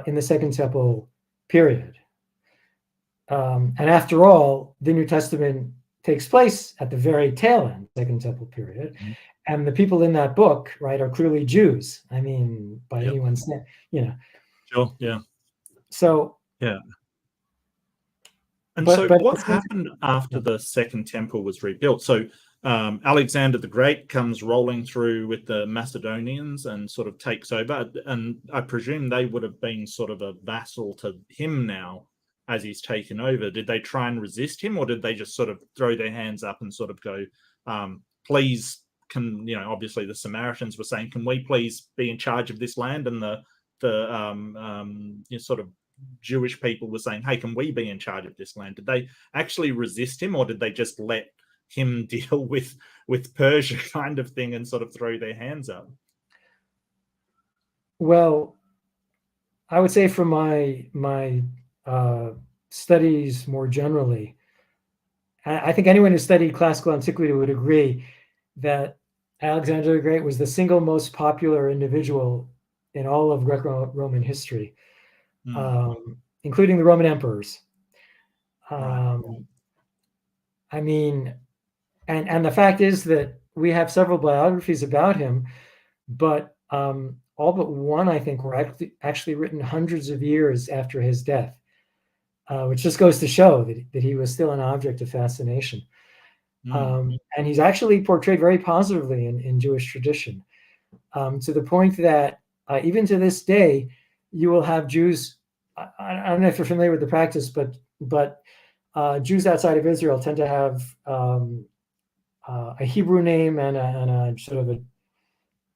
in the Second Temple period. And after all, the New Testament takes place at the very tail end, Second Temple period. Mm-hmm. And the people in that book, right, are clearly Jews. I mean, by anyone's name, Sure, yeah. So, yeah. And what happened after the Second Temple was rebuilt? So Alexander the Great comes rolling through with the Macedonians and sort of takes over. And I presume they would have been sort of a vassal to him now as he's taken over. Did they try and resist him, or did they just sort of throw their hands up and sort of go, please, obviously the Samaritans were saying, can we please be in charge of this land? And the sort of Jewish people were saying, hey, can we be in charge of this land? Did they actually resist him, or did they just let him deal with Persia kind of thing and sort of throw their hands up? Well, I would say from my studies more generally, I think anyone who studied classical antiquity would agree that Alexander the Great was the single most popular individual in all of Greco-Roman history, including the Roman emperors. I mean, and the fact is that we have several biographies about him, but all but one, I think, were actually written hundreds of years after his death, which just goes to show that he was still an object of fascination. And he's actually portrayed very positively in Jewish tradition, to the point that even to this day, you will have Jews. I don't know if you're familiar with the practice, but Jews outside of Israel tend to have a Hebrew name and a sort of a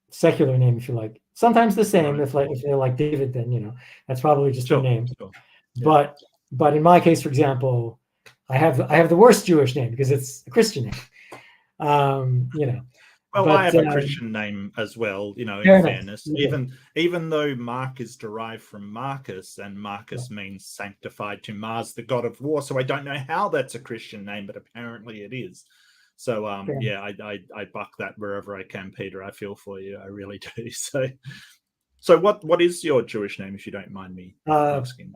secular name, if you like. Sometimes the same. If they're like David, then that's probably just their name. Sure. Yeah. But in my case, for example, I have the worst Jewish name because it's a Christian name. Well, I have a Christian name as well, in fairness. Even though Mark is derived from Marcus, and Marcus means sanctified to Mars, the god of war. So I don't know how that's a Christian name, but apparently it is. So I buck that wherever I can, Peter. I feel for you. I really do. So what is your Jewish name, if you don't mind me asking?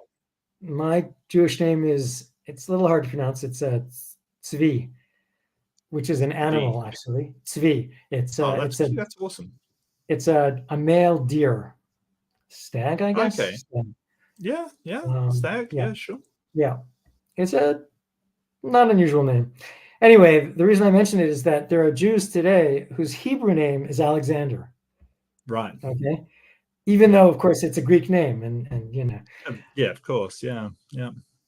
My Jewish name it's a little hard to pronounce. It's Tzvi, which is an animal, actually. Tzvi. That's awesome. It's a male deer, stag, I guess. Okay. Yeah. Stag. Yeah, sure. Yeah, it's a not unusual name. Anyway, the reason I mention it is that there are Jews today whose Hebrew name is Alexander. Right. Okay. Even though, of course, it's a Greek name, and Yeah, of course. Yeah.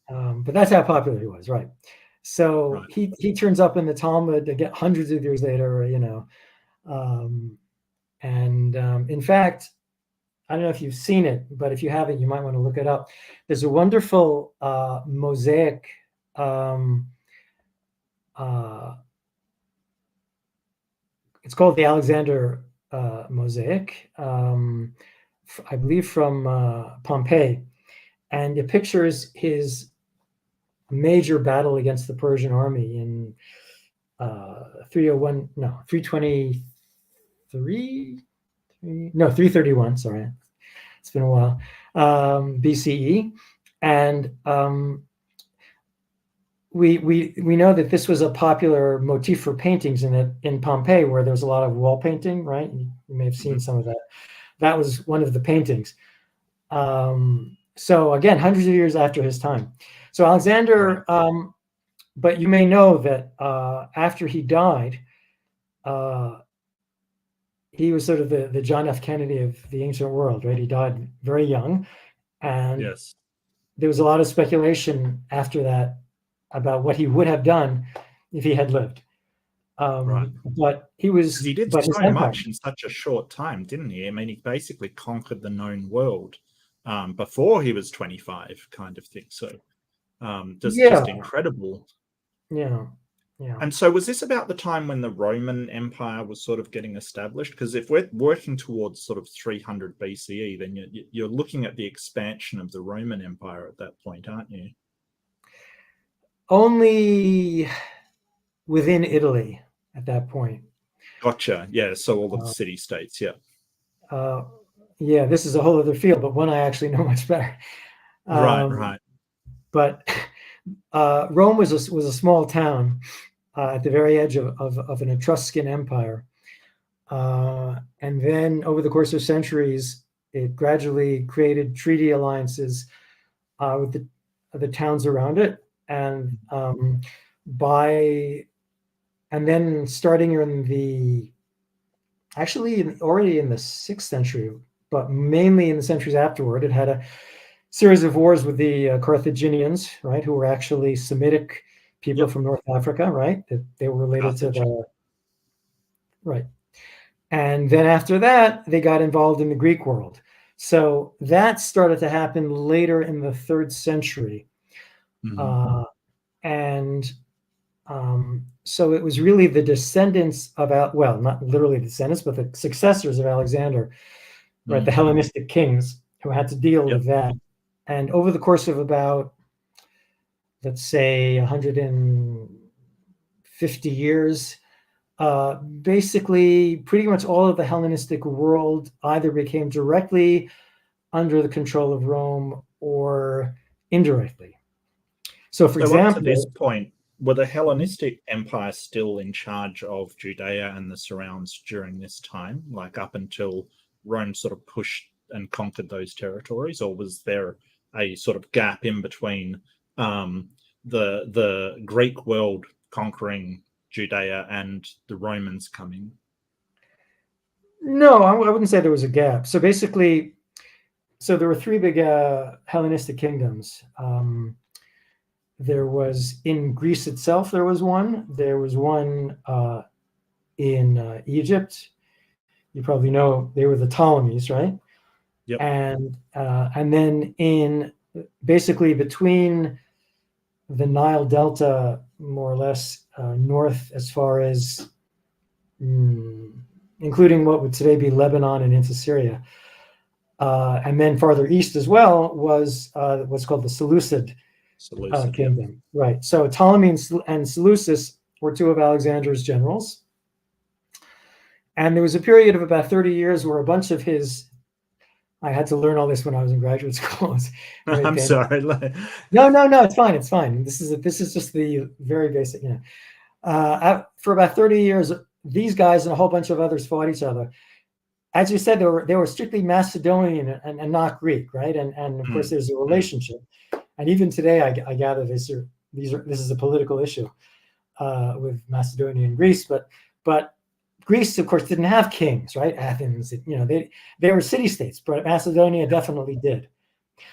But that's how popular he was, right? So he turns up in the Talmud again hundreds of years later, in fact, I don't know if you've seen it, but if you haven't, you might want to look it up. There's a wonderful mosaic. It's called the Alexander mosaic, I believe from Pompeii, and it pictures his major battle against the Persian army in 331. Sorry, it's been a while. BCE, and we know that this was a popular motif for paintings in Pompeii, where there's a lot of wall painting, right? You may have seen some of that. That was one of the paintings. So again, hundreds of years after his time. So Alexander, but you may know that after he died, he was sort of the John F. Kennedy of the ancient world, right? He died very young, and there was a lot of speculation after that about what he would have done if he had lived. But he did so much in such a short time, didn't he? I mean, he basically conquered the known world before he was 25, kind of thing. So just incredible. Yeah. And so was this about the time when the Roman Empire was sort of getting established? Because if we're working towards sort of 300 BCE, then you're looking at the expansion of the Roman Empire at that point, aren't you? only within Italy at that point. Gotcha. Yeah. So all of the city states. Yeah. Yeah, this is a whole other field, but one I actually know much better. Right. But Rome was a small town at the very edge of an Etruscan empire. And then over the course of centuries, it gradually created treaty alliances with the towns around it. And then starting already in the 6th century, but mainly in the centuries afterward, it had a series of wars with the Carthaginians, right, who were actually Semitic people from North Africa, right? That they were related to the right. And then after that, they got involved in the Greek world. So that started to happen later in the 3rd century. So it was really the descendants of, well, not literally descendants, but the successors of Alexander, right? The Hellenistic kings who had to deal with that. And over the course of about, let's say, 150 years, basically pretty much all of the Hellenistic world either became directly under the control of Rome or indirectly. So for example, up to this point, were the Hellenistic Empire still in charge of Judea and the surrounds during this time, like up until Rome sort of pushed and conquered those territories, or was there a sort of gap in between the Greek world conquering Judea and the Romans coming? No, I wouldn't say there was a gap. So basically, there were 3 big Hellenistic kingdoms. There was in Greece itself, there was one. There was one in Egypt. You probably know they were the Ptolemies, right? Yep. And then in basically between the Nile Delta, more or less north as far as including what would today be Lebanon and into Syria. And then farther east as well was what's called the Seleucid kingdom. Right. So Ptolemy and Seleucus were 2 of Alexander's generals. And there was a period of about 30 years where a bunch of I had to learn all this when I was in graduate school. I'm sorry. No, it's fine. It's fine. This is just the very basic, for about 30 years, these guys and a whole bunch of others fought each other. As you said, they were strictly Macedonian and not Greek, right? And of course, there's a relationship. And even today, I gather this is a political issue with Macedonia and Greece. But Greece, of course, didn't have kings, right? Athens, they were city-states, but Macedonia definitely did.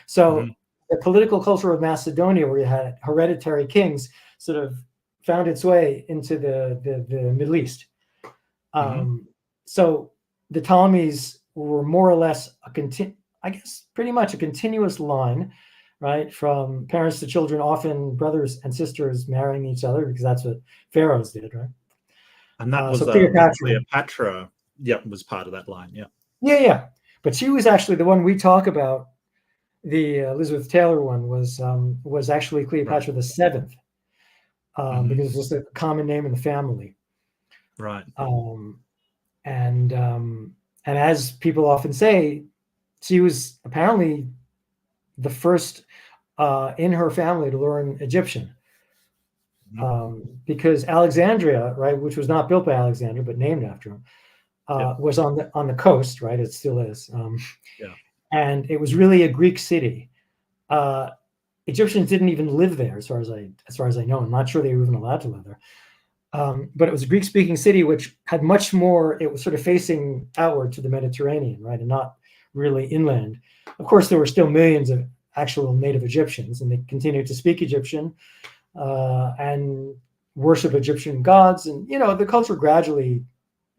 So the political culture of Macedonia, where you had hereditary kings, sort of found its way into the Middle East. So the Ptolemies were more or less pretty much a continuous line, right? From parents to children, often brothers and sisters marrying each other, because that's what pharaohs did, right? And that was Cleopatra. Was part of that line. Yeah. But she was actually the one we talk about. The Elizabeth Taylor one was actually Cleopatra the 7th, because it was a common name in the family. Right. And as people often say, she was apparently the first in her family to learn Egyptian. Because Alexandria, right, which was not built by Alexander but named after him, was on the coast, right? It still is. And it was really a Greek city. Egyptians didn't even live there, as far as I know. I'm not sure they were even allowed to live there. But it was a Greek-speaking city which had much more. It was sort of facing outward to the Mediterranean, right, and not really inland. Of course, there were still millions of actual native Egyptians, and they continued to speak Egyptian and worship Egyptian gods. And the culture gradually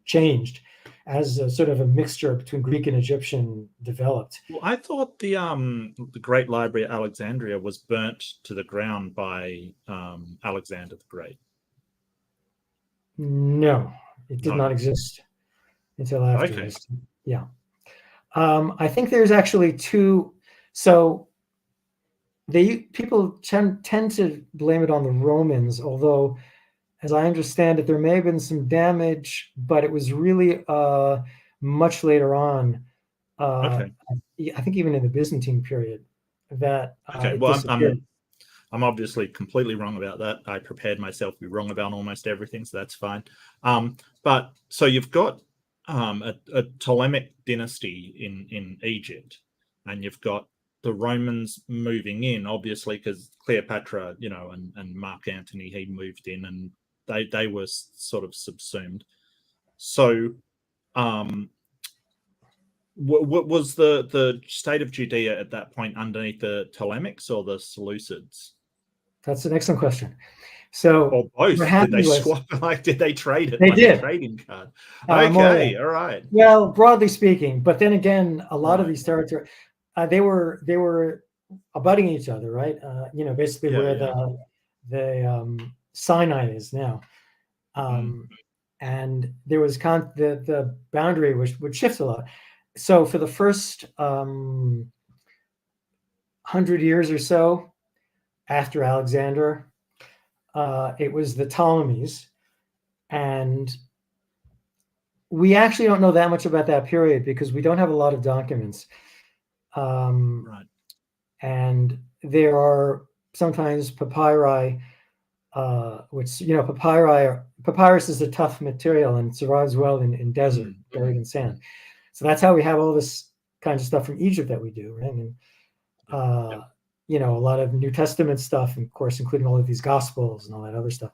changed as a sort of a mixture between Greek and Egyptian developed. Well, I thought the Great Library at Alexandria was burnt to the ground by Alexander the Great. No, it did not exist until after this. Yeah. I think there's actually 2. So people tend to blame it on the Romans, although, as I understand it, there may have been some damage, but it was really much later on. Okay. I think even in the Byzantine period that Okay. it Well, disappeared. I'm obviously completely wrong about that. I prepared myself to be wrong about almost everything, so that's fine. But so you've got a Ptolemaic dynasty in Egypt, and you've got the Romans moving in, obviously, because Cleopatra, and Mark Antony, he moved in, and they were sort of subsumed. So, what was the state of Judea at that point underneath the Ptolemaics or the Seleucids? That's an excellent question. So, or both? Did they swap? Did they trade it? They like did. A trading card. Okay, all right. Well, broadly speaking, but then again, a lot of these territories, they were abutting each other, right? Basically where the Sinai is now, and there was the boundary would shift a lot. So for the first 100 years or so after Alexander, it was the Ptolemies, and we actually don't know that much about that period because we don't have a lot of documents. Right. And there are sometimes papyri, which, papyrus is a tough material and survives well in desert, buried in sand. So that's how we have all this kind of stuff from Egypt that we do, right? And, a lot of New Testament stuff, and of course, including all of these Gospels and all that other stuff.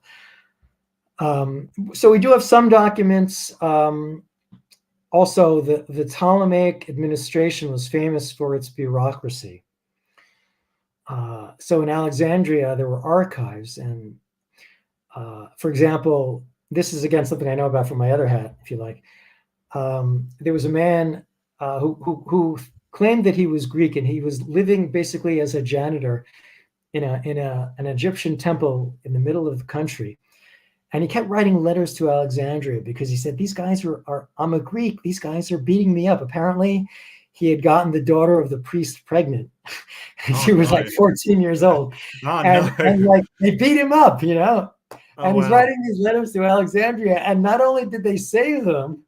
So we do have some documents. Also, the Ptolemaic administration was famous for its bureaucracy. So in Alexandria, there were archives. And for example, this is, again, something I know about from my other hat, if you like. There was a man who claimed that he was Greek, and he was living basically as a janitor in an Egyptian temple in the middle of the country. And he kept writing letters to Alexandria because he said, these guys I'm a Greek. These guys are beating me up. Apparently, he had gotten the daughter of the priest pregnant. She was like 14 years old. And like they beat him up, and he's writing these letters to Alexandria. And not only did they save them,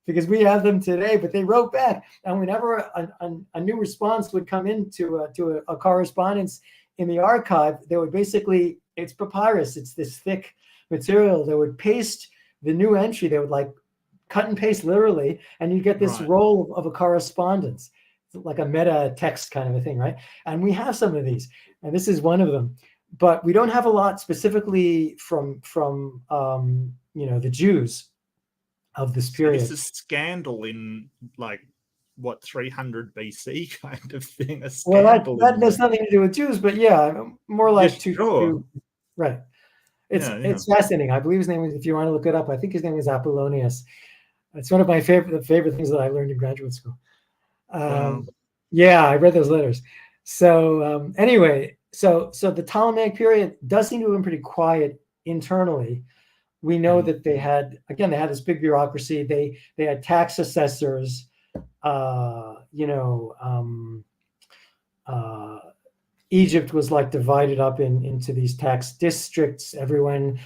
because we have them today, but they wrote back. And whenever a new response would come into a correspondence in the archive, they would basically, it's papyrus. It's this thick material. They would paste the new entry. They would like cut and paste literally, and you get this roll of a correspondence, like a meta text kind of a thing, right? And we have some of these, and this is one of them. But we don't have a lot specifically from the Jews of this period. So this is scandal in 300 BC kind of thing. Well, that has nothing to do with Jews, but yeah, more like two, right. It's fascinating. I believe his name is, if you want to look it up, I think his name is Apollonius. It's one of my favorite things that I learned in graduate school. Yeah, I read those letters. So anyway, so the Ptolemaic period does seem to have been pretty quiet internally. We know that they had this big bureaucracy. They had tax assessors, Egypt was like divided up into these tax districts. Everyone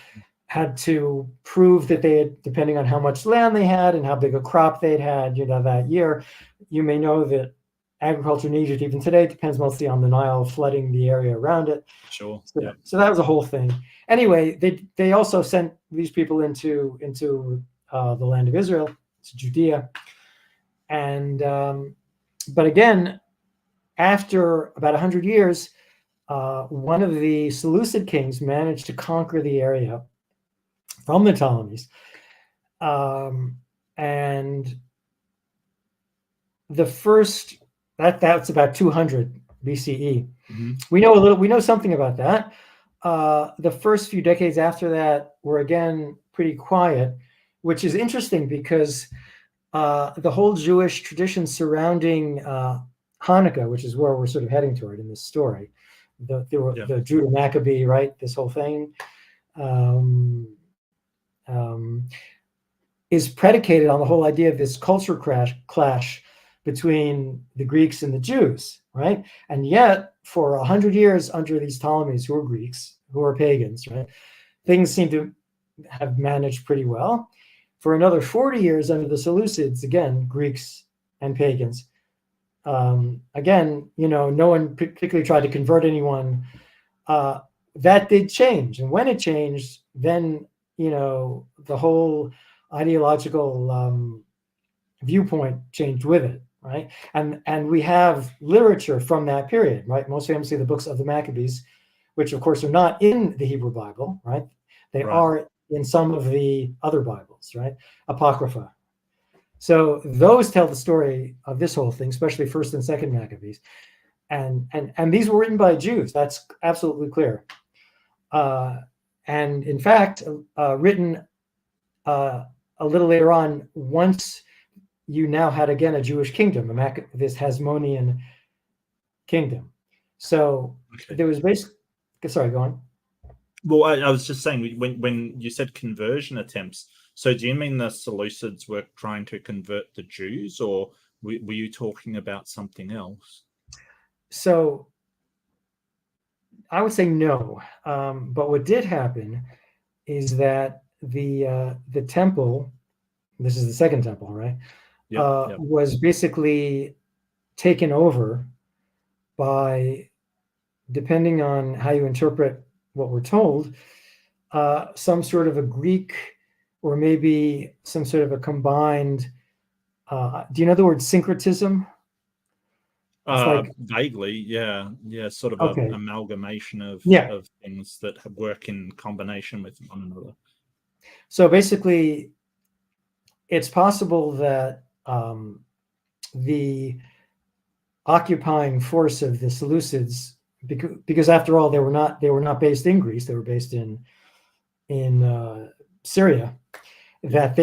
had to prove that they had, depending on how much land they had and how big a crop they'd had, that year. You may know that agriculture in Egypt, even today, depends mostly on the Nile flooding the area around it. Sure. So that was a whole thing. Anyway, they also sent these people into the land of Israel, to Judea, and but again, after about 100 years, one of the Seleucid kings managed to conquer the area from the Ptolemies, and the first that's about 200 BCE. Mm-hmm. We know something about that. The first few decades after that were again pretty quiet, which is interesting because the whole Jewish tradition surrounding Hanukkah, which is where we're sort of heading toward in this story, the Judah Maccabee, right? This whole thing is predicated on the whole idea of this culture clash between the Greeks and the Jews, right? And yet, for 100 years under these Ptolemies, who are Greeks, who are pagans, right, things seem to have managed pretty well. For another 40 years under the Seleucids, again, Greeks and pagans, again, no one particularly tried to convert anyone. That did change. And when it changed, then, the whole ideological viewpoint changed with it, right? And we have literature from that period, right? Most famously, the books of the Maccabees, which of course are not in the Hebrew Bible, right? They are in some of the other Bibles, right? Apocrypha. So those tell the story of this whole thing, especially First and Second Maccabees, and these were written by Jews. That's absolutely clear. And in fact, written a little later on, once you now had again a Jewish kingdom, this Hasmonean kingdom. So there was basically. Sorry, go on. Well, I was just saying, when you said conversion attempts, so do you mean the Seleucids were trying to convert the Jews, or were you talking about something else? So I would say no. But what did happen is that the temple, this is the second temple, right? Yep. Was basically taken over by, depending on how you interpret what we're told, some sort of a Greek, or maybe some sort of a combined, do you know the word syncretism? Vaguely, yeah, sort of an amalgamation of things that work in combination with one another. So basically, it's possible that the occupying force of the Seleucids, because after all, they were not based in Greece; they were based in Syria. That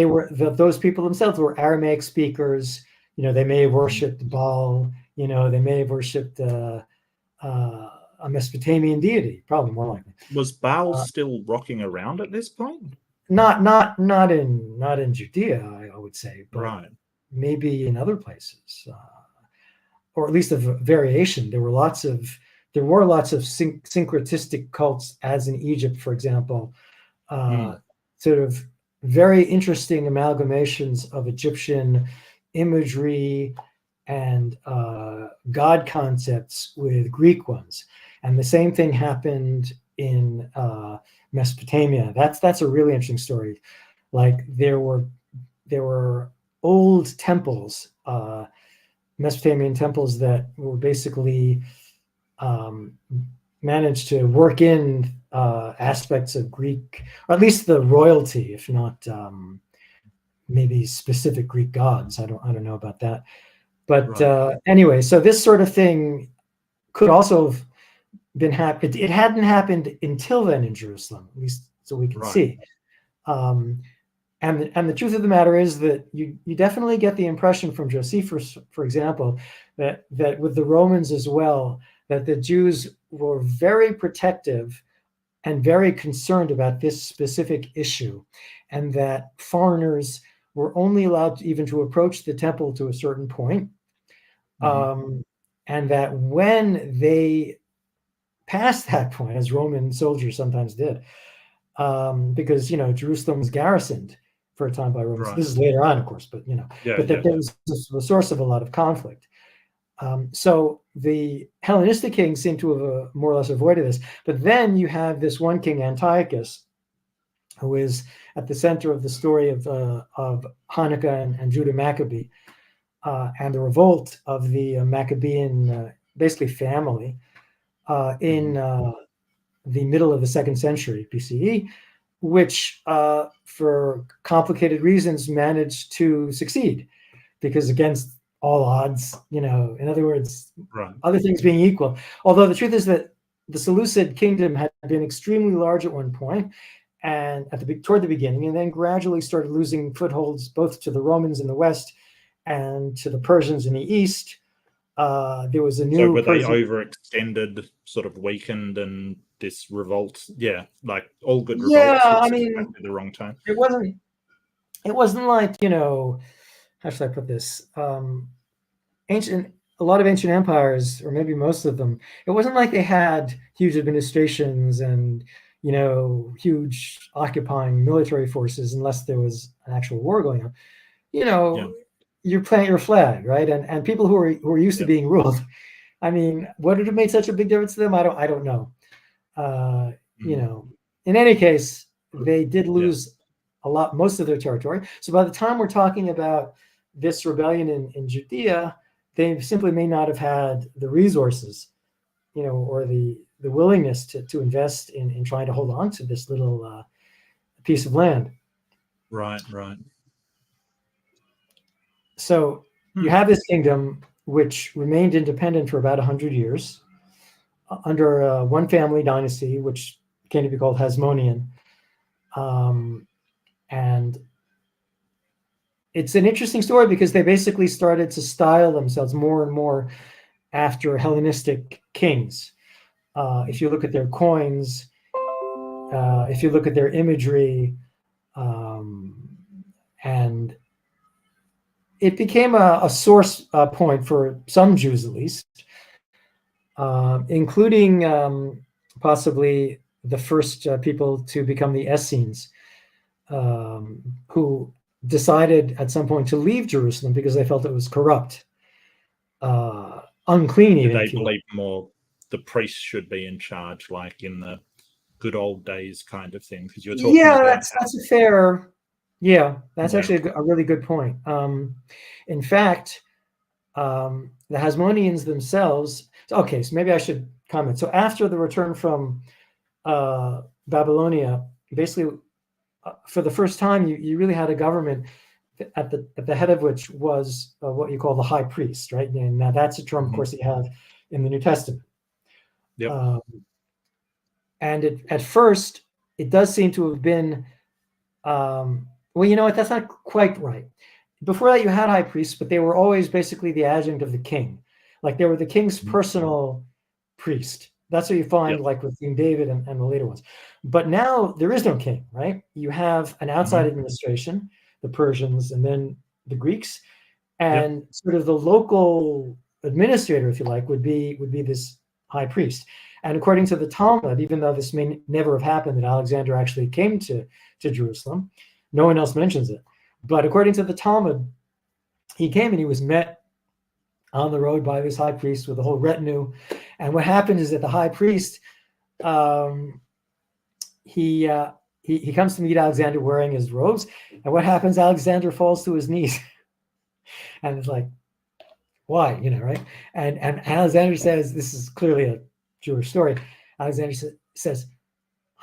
those people themselves were Aramaic speakers. They may have worshipped Baal. They may have worshipped a Mesopotamian deity, probably more likely. Was Baal still rocking around at this point? Not in Judea, I would say, but maybe in other places, or at least a variation. There were lots of syncretistic cults, as in Egypt, for example, sort of very interesting amalgamations of Egyptian imagery and God concepts with Greek ones. And the same thing happened in Mesopotamia. That's a really interesting story. Like there were old temples, Mesopotamian temples, that were basically managed to work in aspects of Greek, or at least the royalty, if not maybe specific Greek gods. I don't know about that. But anyway, so this sort of thing could also have been happened. It hadn't happened until then in Jerusalem, at least so we can see. And the truth of the matter is that you definitely get the impression from Josephus, for example, that with the Romans as well, that the Jews were very protective and very concerned about this specific issue, and that foreigners were only allowed even to approach the temple to a certain point. And that when they passed that point, as Roman soldiers sometimes did, because Jerusalem was garrisoned for a time by Romans. This is later on, of course, but there was the source of a lot of conflict. So the Hellenistic kings seem to have more or less avoided this. But then you have this one king, Antiochus, who is at the center of the story of Hanukkah and Judah Maccabee, and the revolt of the Maccabean, basically family, in the middle of the 2nd century BCE, which, for complicated reasons, managed to succeed, because against all odds, in other words, other things being equal. Although the truth is that the Seleucid kingdom had been extremely large at one point, and toward the beginning, and then gradually started losing footholds both to the Romans in the west and to the Persians in the east. There was a new. So were they overextended, sort of weakened, and this revolt? Yeah, like all good revolts. Yeah, I mean, at the wrong time. It wasn't like, how should I put this? a lot of ancient empires, or maybe most of them, it wasn't like they had huge administrations and, you know, huge occupying military forces unless there was an actual war going on. You know, you plant your flag, right? And people who are used to being ruled, I mean, would it have made such a big difference to them? I don't know. You know, in any case, they did lose most of their territory. So by the time we're talking about this rebellion in Judea, they simply may not have had the resources, you know, or the willingness to invest in trying to hold on to this little piece of land. Right. So you have this kingdom which remained independent for about 100 years under one family dynasty, which came to be called Hasmonean. And it's an interesting story because they basically started to style themselves more and more after Hellenistic kings. If you look at their coins, if you look at their imagery, and it became a source point for some Jews, at least, including possibly the first people to become the Essenes, who decided at some point to leave Jerusalem because they felt it was corrupt, unclean. Even they believe more the priests should be in charge, like in the good old days kind of thing. Because you're talking about that's a fair. Yeah, that's actually a really good point. In fact, the Hasmoneans themselves. Okay, so maybe I should comment. So after the return from Babylonia, basically, for the first time, you really had a government at the head of which was what you call the high priest, right? And now that's a term, of course, that you have in the New Testament. Yep. And at first, it does seem to have been. Well, you know what? That's not quite right. Before that, you had high priests, but they were always basically the adjunct of the king. Like they were the king's personal priest. That's what you find like with King David and the later ones. But now there is no king, right? You have an outside administration, the Persians, and then the Greeks, and sort of the local administrator, if you like, would be this high priest. And according to the Talmud, even though this may never have happened, that Alexander actually came to Jerusalem, no one else mentions it. But according to the Talmud, he came and he was met on the road by this high priest with a whole retinue. And what happened is that the high priest, he comes to meet Alexander wearing his robes. And what happens? Alexander falls to his knees. And it's like, why? You know, right? And Alexander says, this is clearly a Jewish story. Alexander says,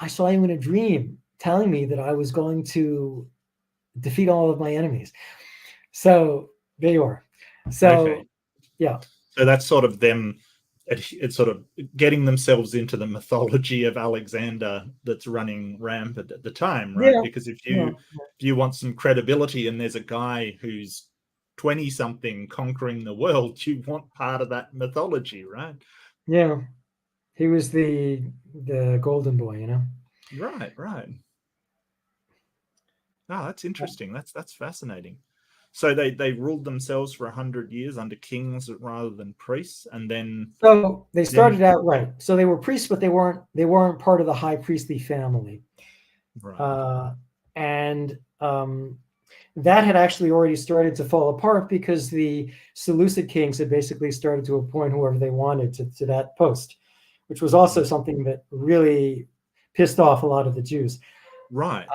I saw you in a dream telling me that I was going to defeat all of my enemies. So there you are. So, So that's sort of them, it's sort of getting themselves into the mythology of Alexander that's running rampant at the time, right? Because if you want some credibility and there's a guy who's 20-something conquering the world, you want part of that mythology, right? Yeah. He was the golden boy, you know? Right. Oh, that's interesting. That's fascinating. So they ruled themselves for 100 years under kings rather than priests, and then so they started out right. So they were priests, but they weren't part of the high priestly family, right. And that had actually already started to fall apart because the Seleucid kings had basically started to appoint whoever they wanted to that post, which was also something that really pissed off a lot of the Jews. Right.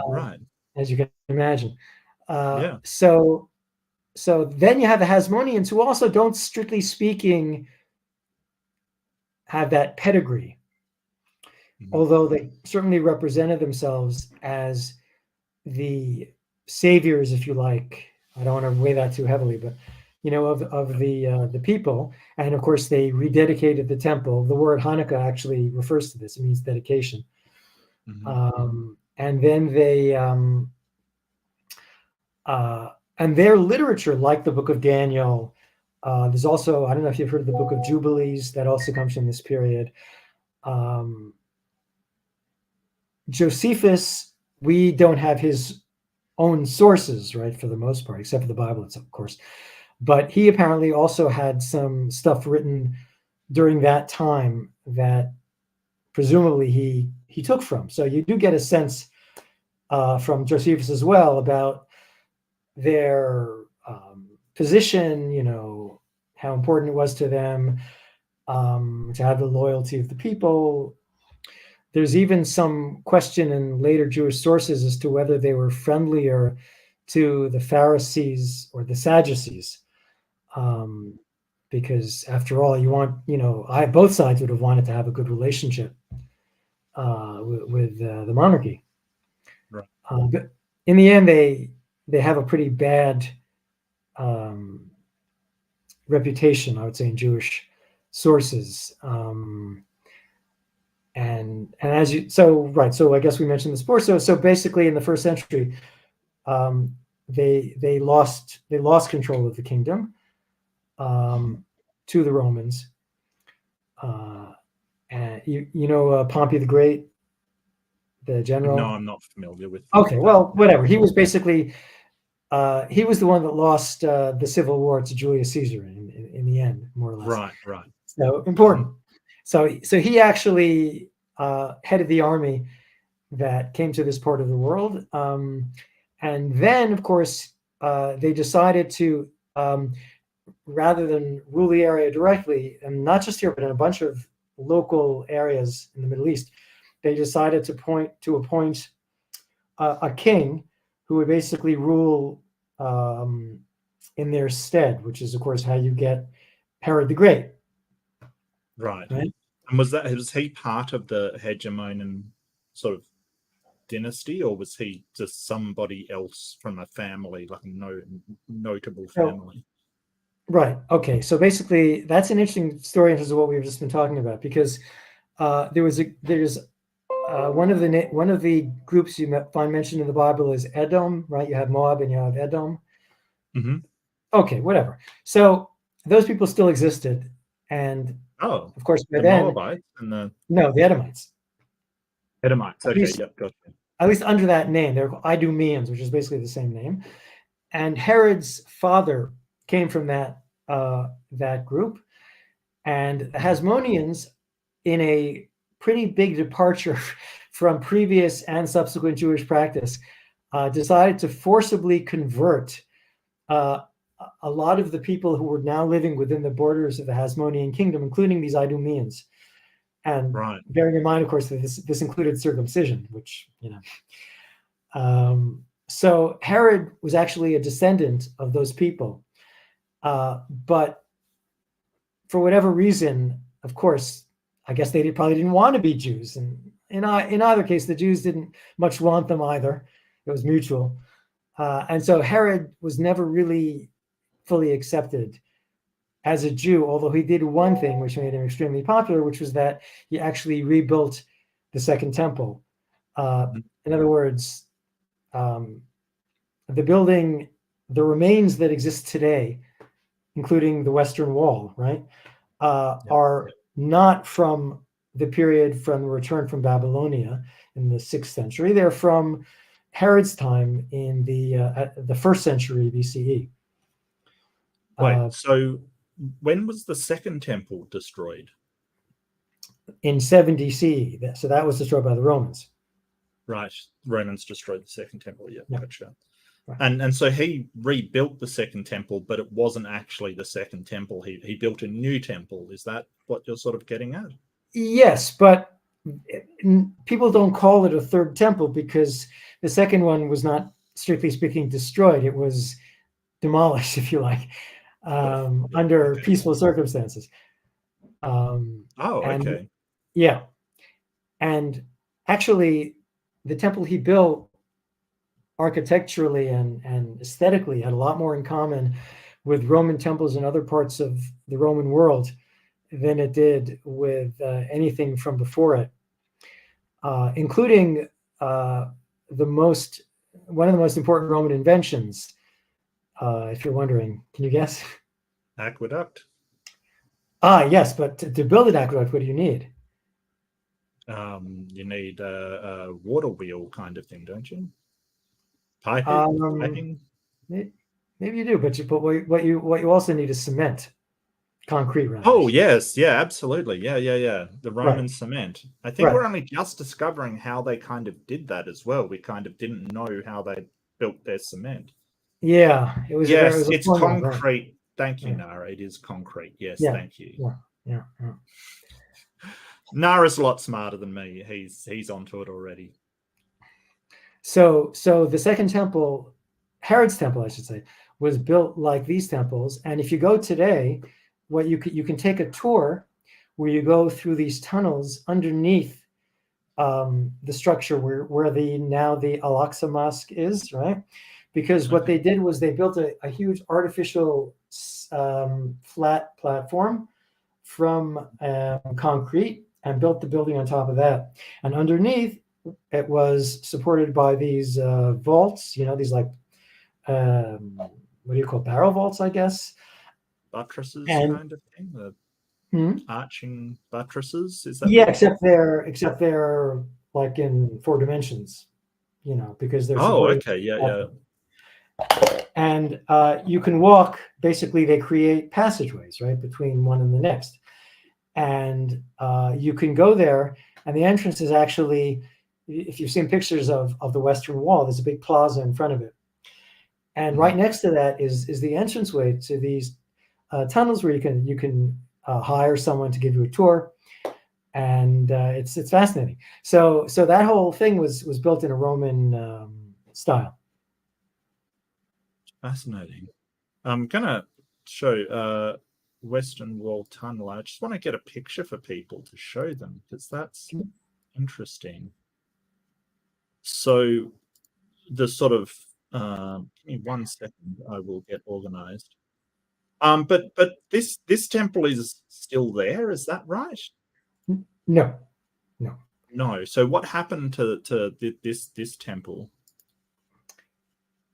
As you can imagine. So then you have the Hasmoneans, who also don't, strictly speaking, have that pedigree, although they certainly represented themselves as the saviors, if you like. I don't want to weigh that too heavily, but you know, of the people. And of course, they rededicated the temple. The word Hanukkah actually refers to this. It means dedication. And then they and their literature, like the Book of Daniel, there's also, I don't know if you've heard of the Book of Jubilees, that also comes from this period. Josephus, we don't have his own sources, right, for the most part, except for the Bible, of course. But he apparently also had some stuff written during that time that presumably he took from. So you do get a sense from Josephus as well about their position, how important it was to them to have the loyalty of the people. There's even some question in later Jewish sources as to whether they were friendlier to the Pharisees or the Sadducees. Because after all, both sides would have wanted to have a good relationship with the monarchy. Right. But in the end, they have a pretty bad reputation, I would say, in Jewish sources. And as you so I guess we mentioned this before. So basically, in the first century, they lost control of the kingdom to the Romans. And Pompey the Great, the general. No, I'm not familiar with. Okay, well, whatever. He was basically he was the one that lost the civil war to Julius Caesar in the end, more or less. Right. So important. So he actually headed the army that came to this part of the world, and then, of course, they decided to, rather than rule the area directly, and not just here, but in a bunch of local areas in the Middle East, they decided to appoint a king who would basically rule in their stead, which is, of course, how you get Herod the Great. Right. And was he part of the hegemonian sort of dynasty, or was he just somebody else from a family, like a notable family? Right. Okay. So basically, that's an interesting story in terms of what we've just been talking about, because there's one of the groups you find mentioned in the Bible is Edom, right? You have Moab and you have Edom. Mm-hmm. Okay, whatever. So those people still existed, and of course by then, Moabites and the Edomites. Edomites. Okay, yep, gotcha. At least under that name, they're Idumeans, which is basically the same name. And Herod's father came from that group, and the Hasmoneans, in a pretty big departure from previous and subsequent Jewish practice, decided to forcibly convert a lot of the people who were now living within the borders of the Hasmonean kingdom, including these Idumeans. And bearing in mind, of course, that this included circumcision, which, so Herod was actually a descendant of those people. But for whatever reason, of course, I guess they probably didn't want to be Jews. And in either case, the Jews didn't much want them either. It was mutual. And so Herod was never really fully accepted as a Jew, although he did one thing which made him extremely popular, which was that he actually rebuilt the Second Temple. In other words, the remains that exist today, including the Western Wall, right, are not from the period from the return from Babylonia in the 6th century. They're from Herod's time in the 1st century BCE. Wait, so when was the Second Temple destroyed? In 70 CE. So that was destroyed by the Romans. Right. Romans destroyed the Second Temple. Yeah, gotcha. Right. And so he rebuilt the Second Temple, but it wasn't actually the Second Temple. He built a new temple. Is that what you're sort of getting at? Yes, but people don't call it a third temple because the second one was not, strictly speaking, destroyed. It was demolished, if you like, under peaceful circumstances. Okay. Yeah. And actually, the temple he built architecturally and aesthetically had a lot more in common with Roman temples in other parts of the Roman world than it did with anything from before it, including one of the most important Roman inventions. If you're wondering, can you guess? Aqueduct. Yes, but to build an aqueduct, what do you need? You need a water wheel kind of thing, don't you? Piping? Maybe Maybe you do, but what you also need is cement, concrete rather. Oh yes, yeah, absolutely, yeah. The Roman cement. I think Right. we're only just discovering how they kind of did that as well. We kind of didn't know how they built their cement. Yeah, it was Yes, a it's formula, right? concrete. Thank you, Yeah. Nara. It is concrete. Yes, Yeah. thank you. Yeah. Nara's a lot smarter than me. He's onto it already. So the second temple, Herod's temple, I should say, was built like these temples. And if you go today, what you can take a tour where you go through these tunnels underneath the structure where the Al-Aqsa Mosque is, right? Because what they did was they built a huge artificial flat platform from concrete and built the building on top of that. And underneath, it was supported by these vaults, these like, what do you call barrel vaults, I guess? Buttresses And, kind of thing? Arching buttresses? Is that yeah, what except they're like in 4 dimensions, because they're Oh, supporting. okay, yeah. And you can walk, basically they create passageways, right, between one and the next. And you can go there, and the entrance is actually, if you've seen pictures of the Western Wall, there's a big plaza in front of it. And right next to that is the entranceway to these tunnels where you can hire someone to give you a tour. And it's fascinating. So that whole thing was built in a Roman style. Fascinating. I'm gonna show Western Wall Tunnel. I just want to get a picture for people to show them because that's interesting. So the sort of give me 1 second, I will get organized. But this temple is still there, is that right? No. No. So what happened to this temple?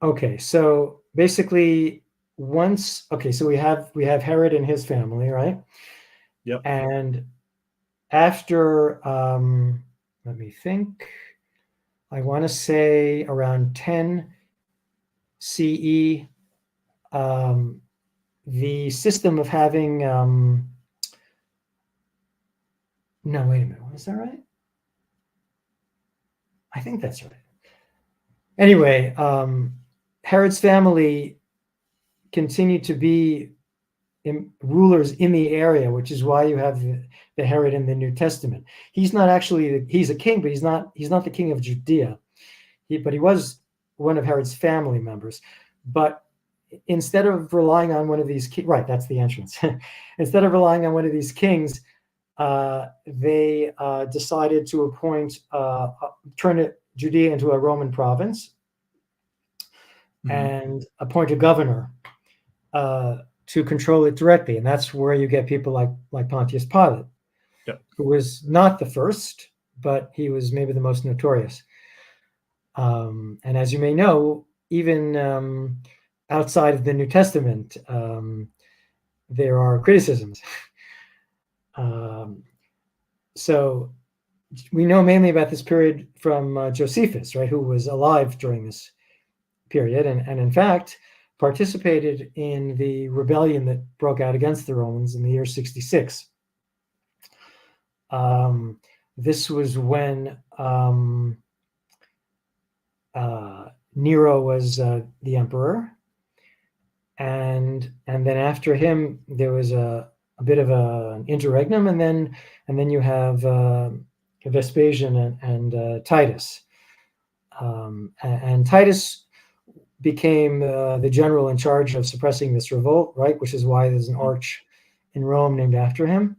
Okay, so basically so we have Herod and his family, right? Yep. And after let me think, I want to say around 10 CE, the system of having no, wait a minute, is that right? I think that's right. Anyway, Herod's family continued to be rulers in the area, which is why you have the Herod in the New Testament. He's not actually, he's a king, but he's not the king of Judea. But he was one of Herod's family members. But instead of relying on one of these right, that's the entrance. Instead of relying on one of these kings, they decided to appoint, turn Judea into a Roman province, and appoint a governor to control it directly. And that's where you get people like Pontius Pilate, who was not the first, but he was maybe the most notorious. And as you may know, even outside of the New Testament, there are criticisms. So we know mainly about this period from Josephus, right, who was alive during this period, and in fact participated in the rebellion that broke out against the Romans in the year 66. This was when Nero was the emperor, and then after him there was a bit of an interregnum, and then you have Vespasian and Titus, and Titus became the general in charge of suppressing this revolt, right? Which is why there's an arch in Rome named after him,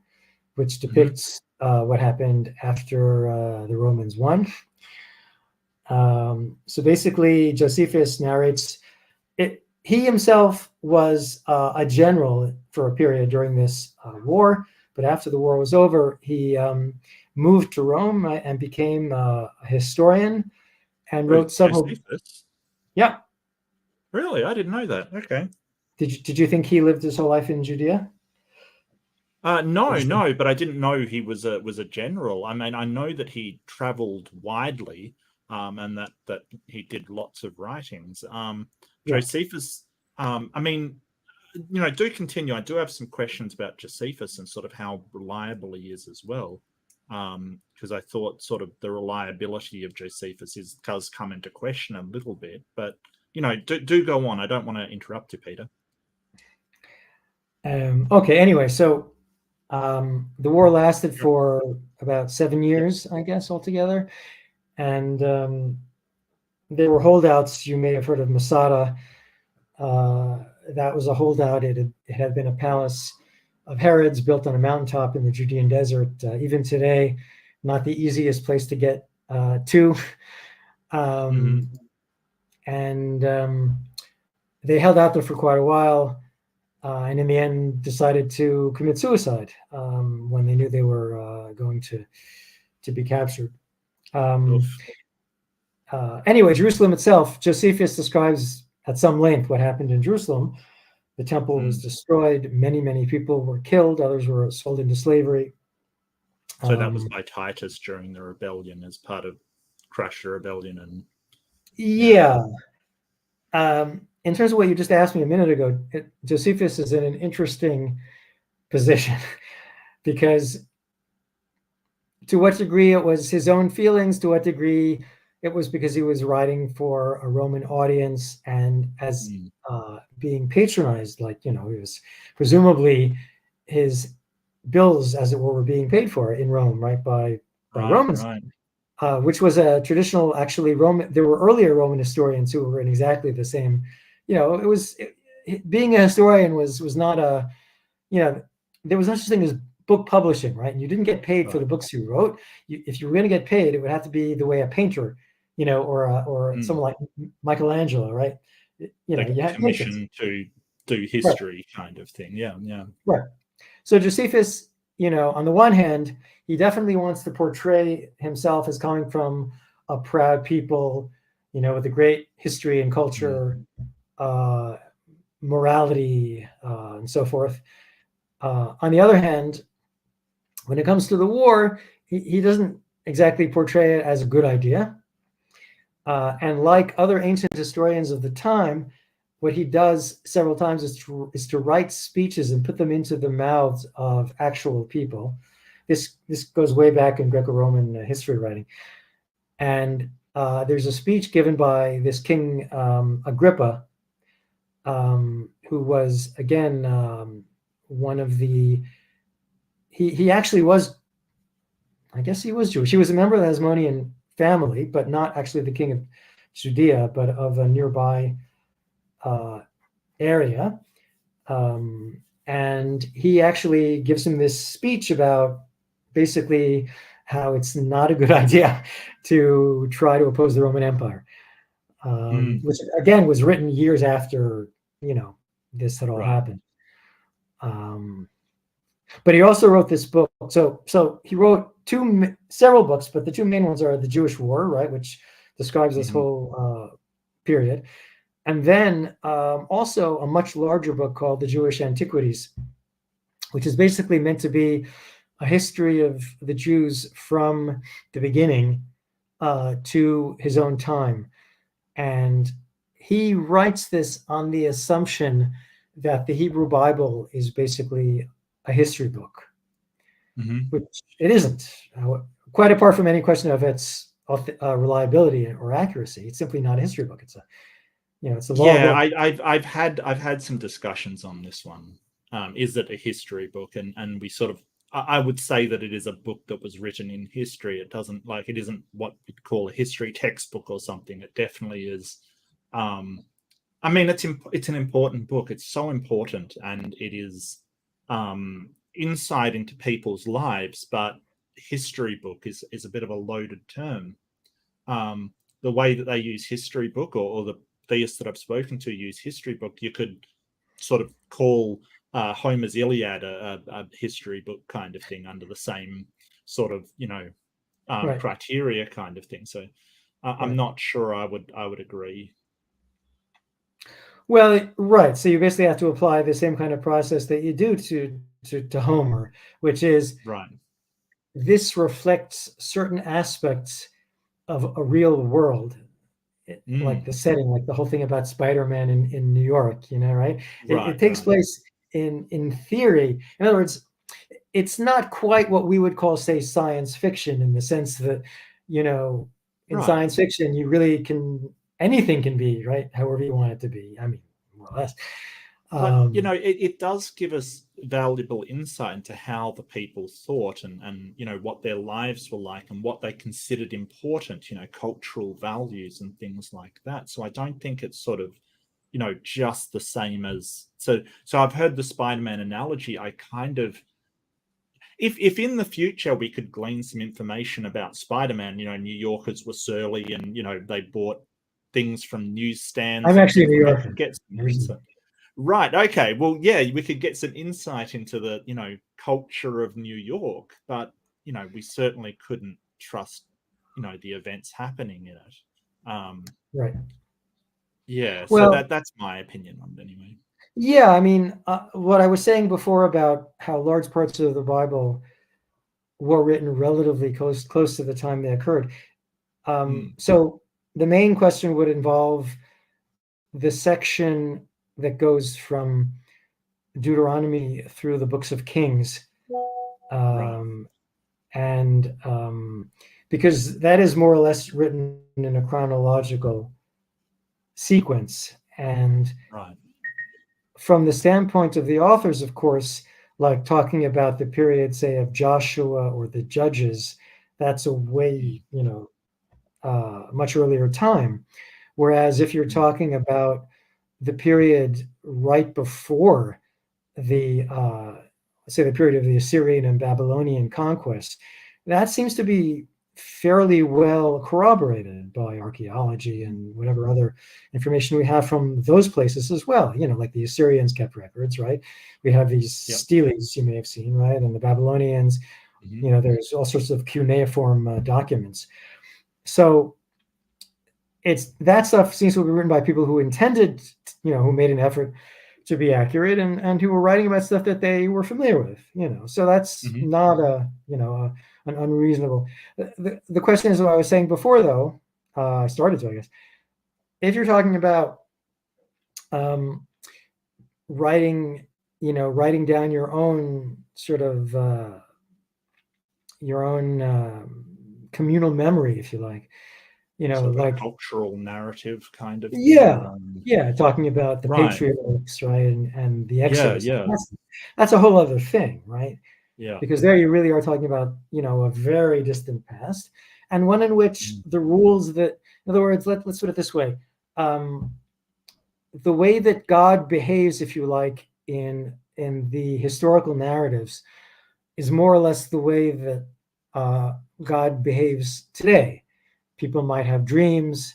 which depicts what happened after the Romans won. So basically, Josephus narrates it. He himself was a general for a period during this war, but after the war was over, he moved to Rome and became a historian and wrote several. Josephus? Yeah. Really? I didn't know that. Okay. Did you think he lived his whole life in Judea? No, but I didn't know he was a general. I mean, I know that he traveled widely, and that he did lots of writings. Josephus, I mean, do continue. I do have some questions about Josephus and sort of how reliable he is as well, because I thought sort of the reliability of Josephus does come into question a little bit. But do go on. I don't want to interrupt you, Peter. Okay. Anyway, so the war lasted for about 7 years, I guess, altogether, and there were holdouts. You may have heard of Masada. That was a holdout. It had been a palace of Herod's built on a mountaintop in the Judean desert. Even today, not the easiest place to get to. And they held out there for quite a while, and in the end decided to commit suicide when they knew they were going to be captured. Anyway, Jerusalem itself, Josephus describes at some length what happened in Jerusalem. The temple was destroyed. Many people were killed. Others were sold into slavery. So that was by Titus during the rebellion, as part of crush the rebellion. And in terms of what you just asked me a minute ago, Josephus is in an interesting position because to what degree it was his own feelings, to what degree it was because he was writing for a Roman audience and as being patronized, like, he was presumably his bills, as it were being paid for in Rome, right, by Romans, which was a traditional, actually, Roman. There were earlier Roman historians who were in exactly the same, being a historian was not a, there was no such thing as book publishing, right? And you didn't get paid for the books you wrote. If you were going to get paid, it would have to be the way a painter, or someone like Michelangelo, right? You had commission to do history, kind of thing. Yeah. Right. So Josephus, on the one hand, he definitely wants to portray himself as coming from a proud people, with a great history and culture, morality, and so forth. On the other hand, when it comes to the war, he doesn't exactly portray it as a good idea. And like other ancient historians of the time, what he does several times is to write speeches and put them into the mouths of actual people. This goes way back in Greco-Roman history writing. And there's a speech given by this King Agrippa, who was, again, one of the... He actually was, I guess he was Jewish. He was a member of the Hasmonean family, but not actually the king of Judea, but of a nearby area. And he actually gives him this speech about basically how it's not a good idea to try to oppose the Roman Empire, which again was written years after, this had all happened. But he also wrote this book. So he wrote several books, but the two main ones are The Jewish War, right, which describes this whole period. And then also a much larger book called The Jewish Antiquities, which is basically meant to be a history of the Jews from the beginning to his own time. And he writes this on the assumption that the Hebrew Bible is basically a history book, which it isn't. Quite apart from any question of its reliability or accuracy, it's simply not a history book. It's a, it's a law book. I've had some discussions on this one. Is it a history book? And we sort of, I would say that it is a book that was written in history. It isn't what we'd call a history textbook or something. It definitely is. It's an important book. It's so important, and it is insight into people's lives, but history book is a bit of a loaded term. The way that they use history book, or the theists that I've spoken to use history book, you could sort of call Homer's Iliad a history book kind of thing, under the same sort of criteria kind of thing. So I'm not sure I would agree. Well, right. So you basically have to apply the same kind of process that you do to Homer, which is this reflects certain aspects of a real world. like the setting, like the whole thing about Spider-Man in New York, right? It takes place in theory. In other words, it's not quite what we would call, say, science fiction, in the sense that, in science fiction, you really anything can be, right? However you want it to be. I mean, more or less. But, it does give us valuable insight into how the people thought and what their lives were like and what they considered important, cultural values and things like that. So I don't think it's sort of, just the same as... So I've heard the Spider-Man analogy. I kind of... If in the future we could glean some information about Spider-Man, New Yorkers were surly and, they bought things from newsstands. I'm actually a New Yorker. Right. Okay. Well, yeah, we could get some insight into the, culture of New York, but, we certainly couldn't trust, the events happening in it. Right. Yeah. Well, so that's my opinion on it anyway. Yeah. I mean, what I was saying before about how large parts of the Bible were written relatively close to the time they occurred. So the main question would involve the section that goes from Deuteronomy through the books of Kings. And because that is more or less written in a chronological sequence. And from the standpoint of the authors, of course, like talking about the period, say, of Joshua or the Judges, that's a way, much earlier time. Whereas if you're talking about the period right before the, say, the period of the Assyrian and Babylonian conquest, that seems to be fairly well corroborated by archaeology and whatever other information we have from those places as well. Like the Assyrians kept records, right? We have these steles you may have seen, right? And the Babylonians, there's all sorts of cuneiform documents. So that stuff seems to be written by people who intended, who made an effort to be accurate and who were writing about stuff that they were familiar with, So that's not an unreasonable. The question is what I was saying before, though. I started to, I guess. If you're talking about writing down your own sort of your own communal memory, if you like. Like cultural narrative kind of thing. Yeah, talking about the patriarchs, right, and the Exodus. That's a whole other thing, right? Yeah, because there you really are talking about a very distant past, and one in which the rules that, in other words, let's put it this way, the way that God behaves, if you like, in the historical narratives, is more or less the way that God behaves today. People might have dreams.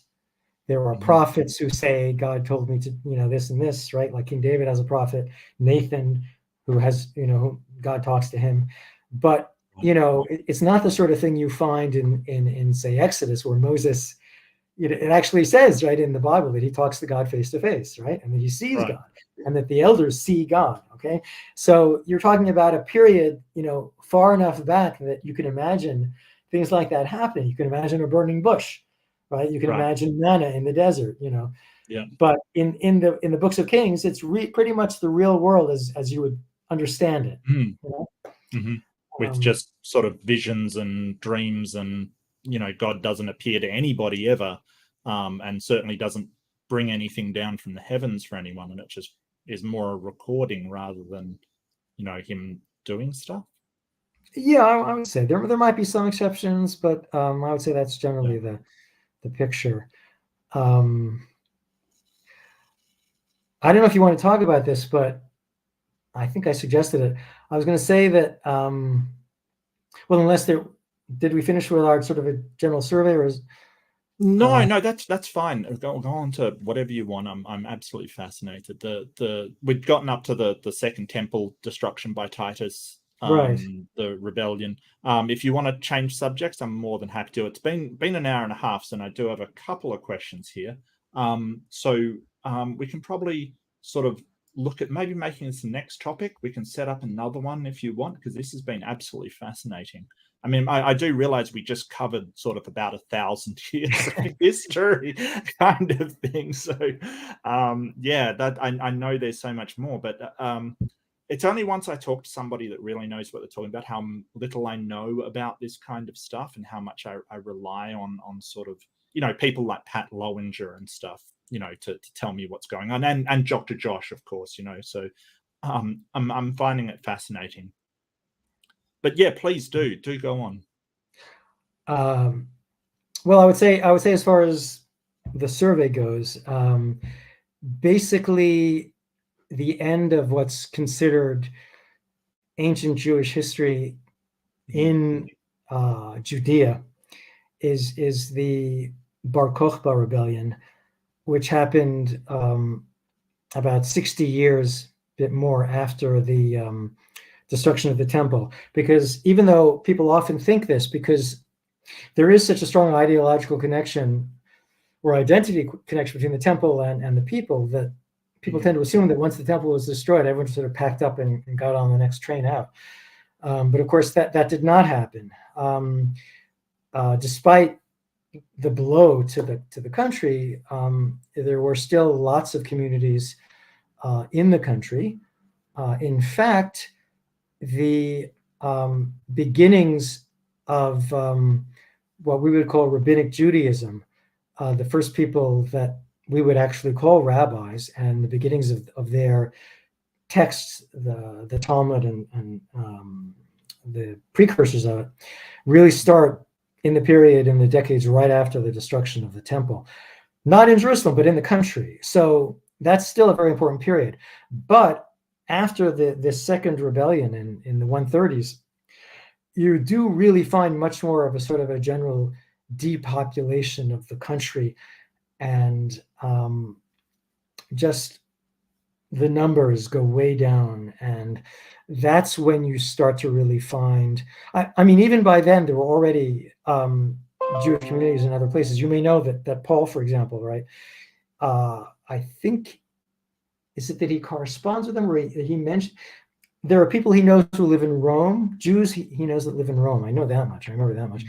There are prophets who say, God told me to, this and this, right? Like King David has a prophet, Nathan, who has, God talks to him. But, it's not the sort of thing you find in say, Exodus, where Moses, it actually says, right, in the Bible that he talks to God face to face, right? And that he sees God, and that the elders see God, okay? So you're talking about a period, far enough back that you can imagine things like that happening. You can imagine a burning bush, right? You can imagine manna in the desert, Yeah. But in the books of Kings, it's pretty much the real world as you would understand it. With just sort of visions and dreams, and God doesn't appear to anybody ever, and certainly doesn't bring anything down from the heavens for anyone, and it just is more a recording rather than him doing stuff. Yeah, I would say there might be some exceptions, but I would say that's generally the picture. I don't know if you want to talk about this, but I think I suggested it. I was going to say that, unless did we finish with our sort of a general survey, or is? No, that's fine. Go on to whatever you want. I'm absolutely fascinated. We'd gotten up to the second temple destruction by Titus. The rebellion. If you want to change subjects, I'm more than happy to. It's been an hour and a half, so I do have a couple of questions here. So we can probably sort of look at maybe making this the next topic. We can set up another one if you want, because this has been absolutely fascinating. I mean, I do realize we just covered sort of about 1,000 years of history kind of thing. So, yeah, that I know there's so much more, but it's only once I talk to somebody that really knows what they're talking about, how little I know about this kind of stuff and how much I rely on sort of, people like Pat Lowinger and stuff, to tell me what's going on, and Dr. Josh, of course, so I'm finding it fascinating. But yeah, please do go on. Well, I would say as far as the survey goes, basically the end of what's considered ancient Jewish history in Judea is the Bar Kokhba rebellion, which happened about 60 years, bit more, after the destruction of the temple. Because even though people often think this, because there is such a strong ideological connection or identity connection between the temple and the people, that people tend to assume that once the temple was destroyed, everyone sort of packed up and got on the next train out. But of course, that did not happen. Despite the blow to the country, there were still lots of communities in the country. In fact, the beginnings of what we would call rabbinic Judaism, the first people that we would actually call rabbis, and the beginnings of their texts, the Talmud and the precursors of it, really start in the decades right after the destruction of the temple. Not in Jerusalem, but in the country. So that's still a very important period. But after the second rebellion in the 130s, you do really find much more of a sort of a general depopulation of the country, and just the numbers go way down. And that's when you start to really find, I mean, even by then, there were already Jewish communities in other places. You may know that Paul, for example, right? I think, is it that he corresponds with them, or he mentioned, there are people he knows who live in Rome, Jews he knows that live in Rome. I know that much. I remember that much.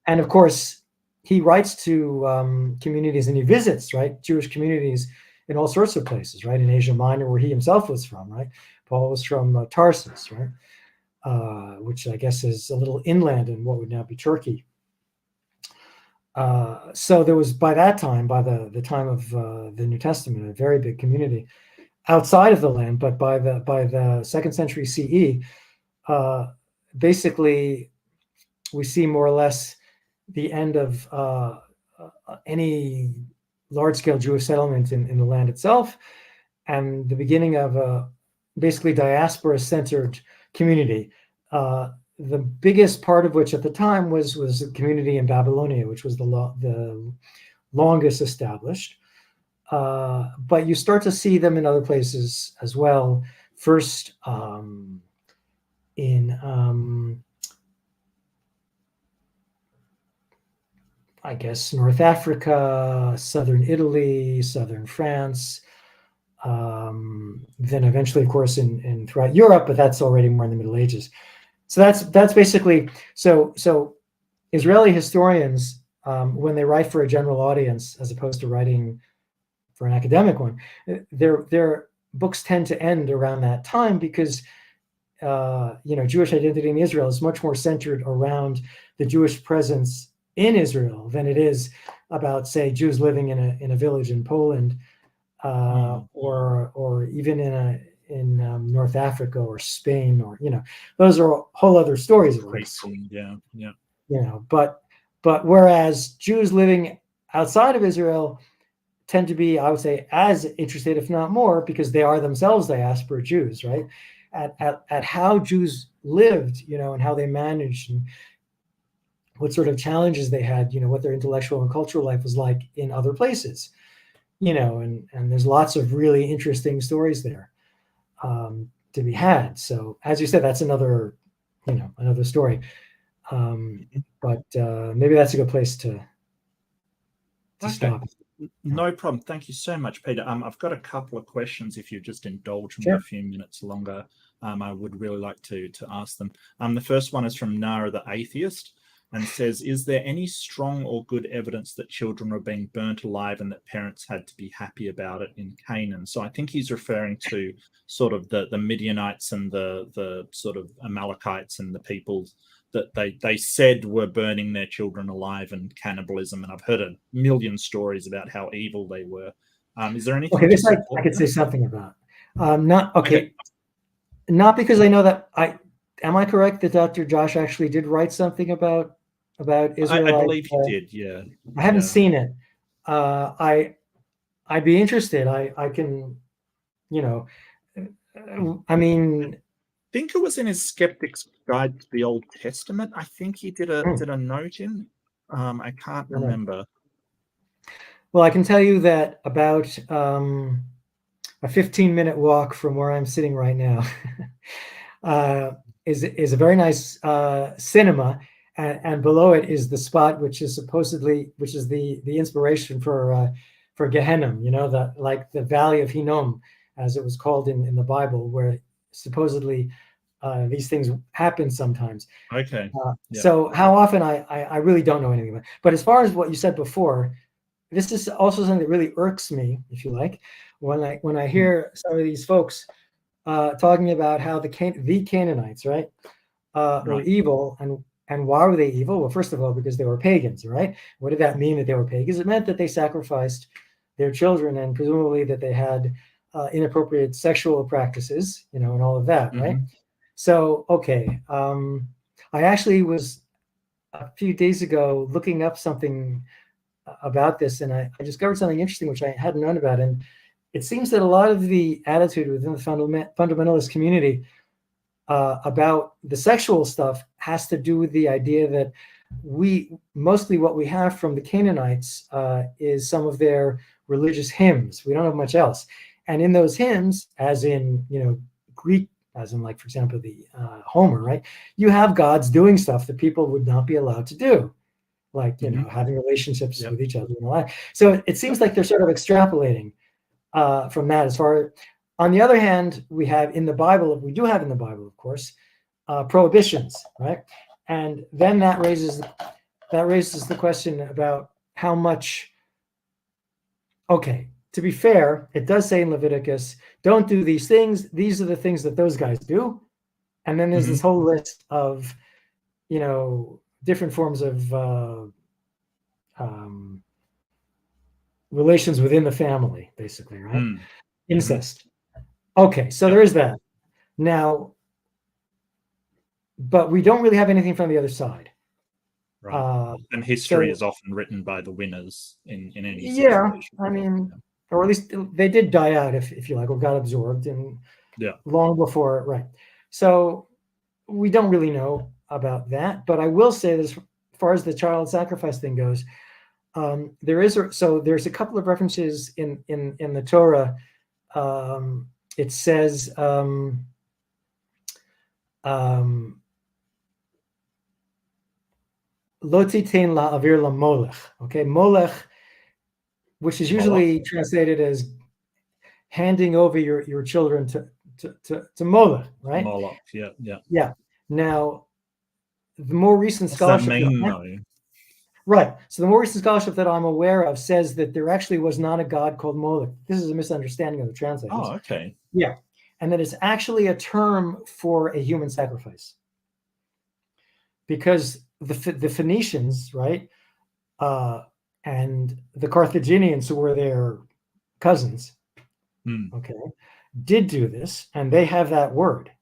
And of course, he writes to communities, and he visits, right, Jewish communities in all sorts of places, right, in Asia Minor, where he himself was from, right? Paul was from Tarsus, right, which I guess is a little inland in what would now be Turkey. So there was, by that time, by the time of the New Testament, a very big community outside of the land. But by the 2nd century CE, basically, we see more or less the end of any large-scale Jewish settlement in the land itself, and the beginning of a basically diaspora-centered community. The biggest part of which at the time was a community in Babylonia, which was the longest established. But you start to see them in other places as well. First, in I guess North Africa, southern Italy, southern France, then eventually, of course, in throughout Europe, but that's already more in the Middle Ages. So that's basically, so Israeli historians, when they write for a general audience as opposed to writing for an academic one, their books tend to end around that time, because Jewish identity in Israel is much more centered around the Jewish presence in Israel than it is about, say, Jews living in a village in Poland, or even in North Africa or Spain, or those are whole other stories, of course. But whereas Jews living outside of Israel tend to be, I would say, as interested, if not more, because they are themselves diaspora Jews, right? At how Jews lived, and how they managed, and what sort of challenges they had, what their intellectual and cultural life was like in other places, and there's lots of really interesting stories there to be had. So as you said, that's another story. But maybe that's a good place to stop. No problem. Thank you so much, Peter. I've got a couple of questions, if you just indulge me a few minutes longer. I would really like to ask them. The first one is from Nara the Atheist, and says, is there any strong or good evidence that children were being burnt alive and that parents had to be happy about it in Canaan? So I think he's referring to sort of the Midianites and the sort of Amalekites and the people that they said were burning their children alive and cannibalism. And I've heard a million stories about how evil they were. Is there anything? Okay, this I could say something about. Not because I know that am I correct that Dr. Josh actually did write something about Israelite? I believe he did. Yeah. I haven't seen it. I'd be interested. I can, I mean, I think it was in his Skeptic's Guide to the Old Testament. I think he did a note in. I can't remember. Well, I can tell you that about a 15-minute walk from where I'm sitting right now is a very nice cinema, and below it is the spot which is the inspiration for Gehenna. The Valley of Hinnom, as it was called in the Bible, where supposedly these things happen sometimes. Okay. So how often I really don't know anything about it. But as far as what you said before, this is also something that really irks me, if you like, when I hear some of these folks talking about how the Canaanites, right, were evil, and why were they evil? Well, first of all, because they were pagans, right? What did that mean that they were pagans? It meant that they sacrificed their children, and presumably that they had inappropriate sexual practices, and all of that, right? So, okay, I actually was a few days ago looking up something about this, and I discovered something interesting which I hadn't known about. And it seems that a lot of the attitude within the fundamentalist community about the sexual stuff has to do with the idea that mostly what we have from the Canaanites is some of their religious hymns. We don't have much else. And in those hymns, as in Greek, as in, like, for example, the Homer, right, you have gods doing stuff that people would not be allowed to do, like having relationships with each other and all that. So it seems like they're sort of extrapolating from that. As far, on the other hand, we do have in the Bible, of course, prohibitions, right? And then that raises the question about how much. Okay, to be fair, it does say in Leviticus, don't do these things. These are the things that those guys do. And then there's this whole list of, different forms of relations within the family, basically, right? Incest. Okay, so there is that. Now, but we don't really have anything from the other side. Right. And history is often written by the winners in any situation. I mean, or at least they did die out, if you like, or got absorbed, and long before, right? So we don't really know about that. But I will say that as far as the child sacrifice thing goes, there's a couple of references in the Torah. It says Lo titein la'avir lamolech. Okay, molech, which is usually translated as handing over your children to Molech, right? Moloch, yeah. Now, the more recent scholarship, right? So the more recent scholarship that I'm aware of says that there actually was not a god called Molech. This is a misunderstanding of the translators. Oh, okay. Yeah, and that it's actually a term for a human sacrifice, because the Phoenicians, right, and the Carthaginians, who were their cousins, okay, did do this, and they have that word.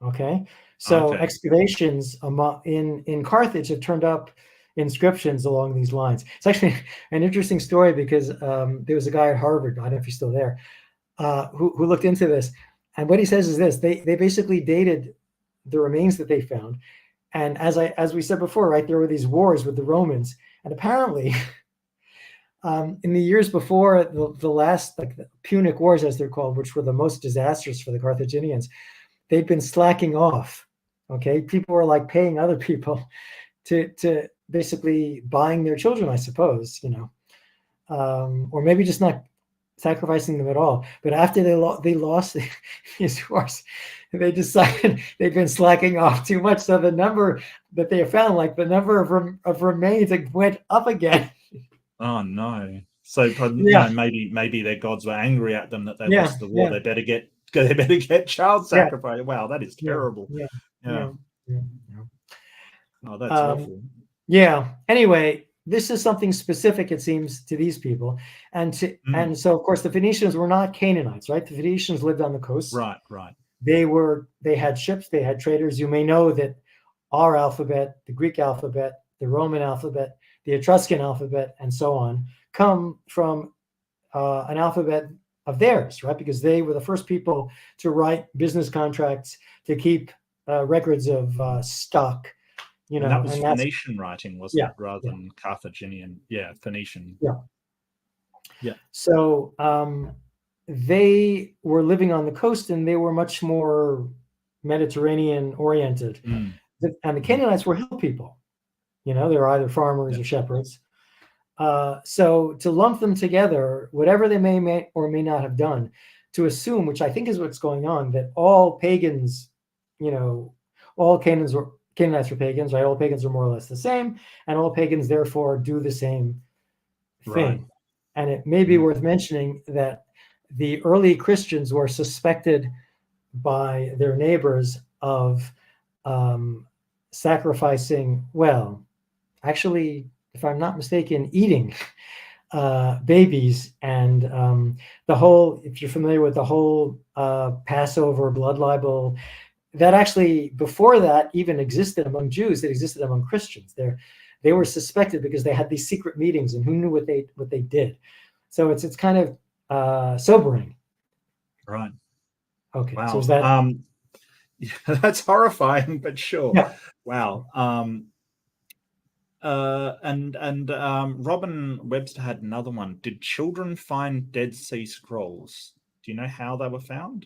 Okay, so excavations in Carthage have turned up inscriptions along these lines. It's actually an interesting story because there was a guy at Harvard, I don't know if he's still there, who looked into this, and what he says is this: they basically dated the remains that they found, and as we said before, right, there were these wars with the Romans, and apparently in the years before the last, like the Punic Wars, as they're called, which were the most disastrous for the Carthaginians, they'd been slacking off. Okay, people were like paying other people to basically buying their children, I suppose, or maybe just not sacrificing them at all. But after they lost his horse, they decided they'd been slacking off too much. So the number that they found, like the number of remains, went up again. Oh no! So you know, maybe their gods were angry at them that they lost the war. They better get child sacrifice. Wow, that is terrible. Oh, that's awful. Yeah. Anyway, this is something specific, it seems, to these people, and so of course the Phoenicians were not Canaanites, right? The Phoenicians lived on the coast. Right. They had ships, they had traders. You may know that our alphabet, the Greek alphabet, the Roman alphabet, the Etruscan alphabet, and so on, come from an alphabet of theirs, right? Because they were the first people to write business contracts, to keep records of stock. You know, and that was Phoenician writing, wasn't it, rather than Carthaginian? Yeah, Phoenician. Yeah. So they were living on the coast, and they were much more Mediterranean oriented. And the Canaanites were hill people. You know, they were either farmers or shepherds. So to lump them together, whatever they may or may not have done, to assume, which I think is what's going on, that all pagans, you know, all Canaanites were pagans, right? All pagans are more or less the same, and all pagans therefore do the same thing. Right. And it may be worth mentioning that the early Christians were suspected by their neighbors of sacrificing, well, actually, if I'm not mistaken, eating babies, and the whole, if you're familiar with the whole Passover blood libel, that actually, before that, even existed among Jews. It existed among Christians. They were suspected because they had these secret meetings, and who knew what they did. So it's kind of sobering. Right. Okay. Wow. So is that? Yeah, that's horrifying, but sure. Yeah. Wow. Robin Webster had another one. Did children find Dead Sea Scrolls? Do you know how they were found?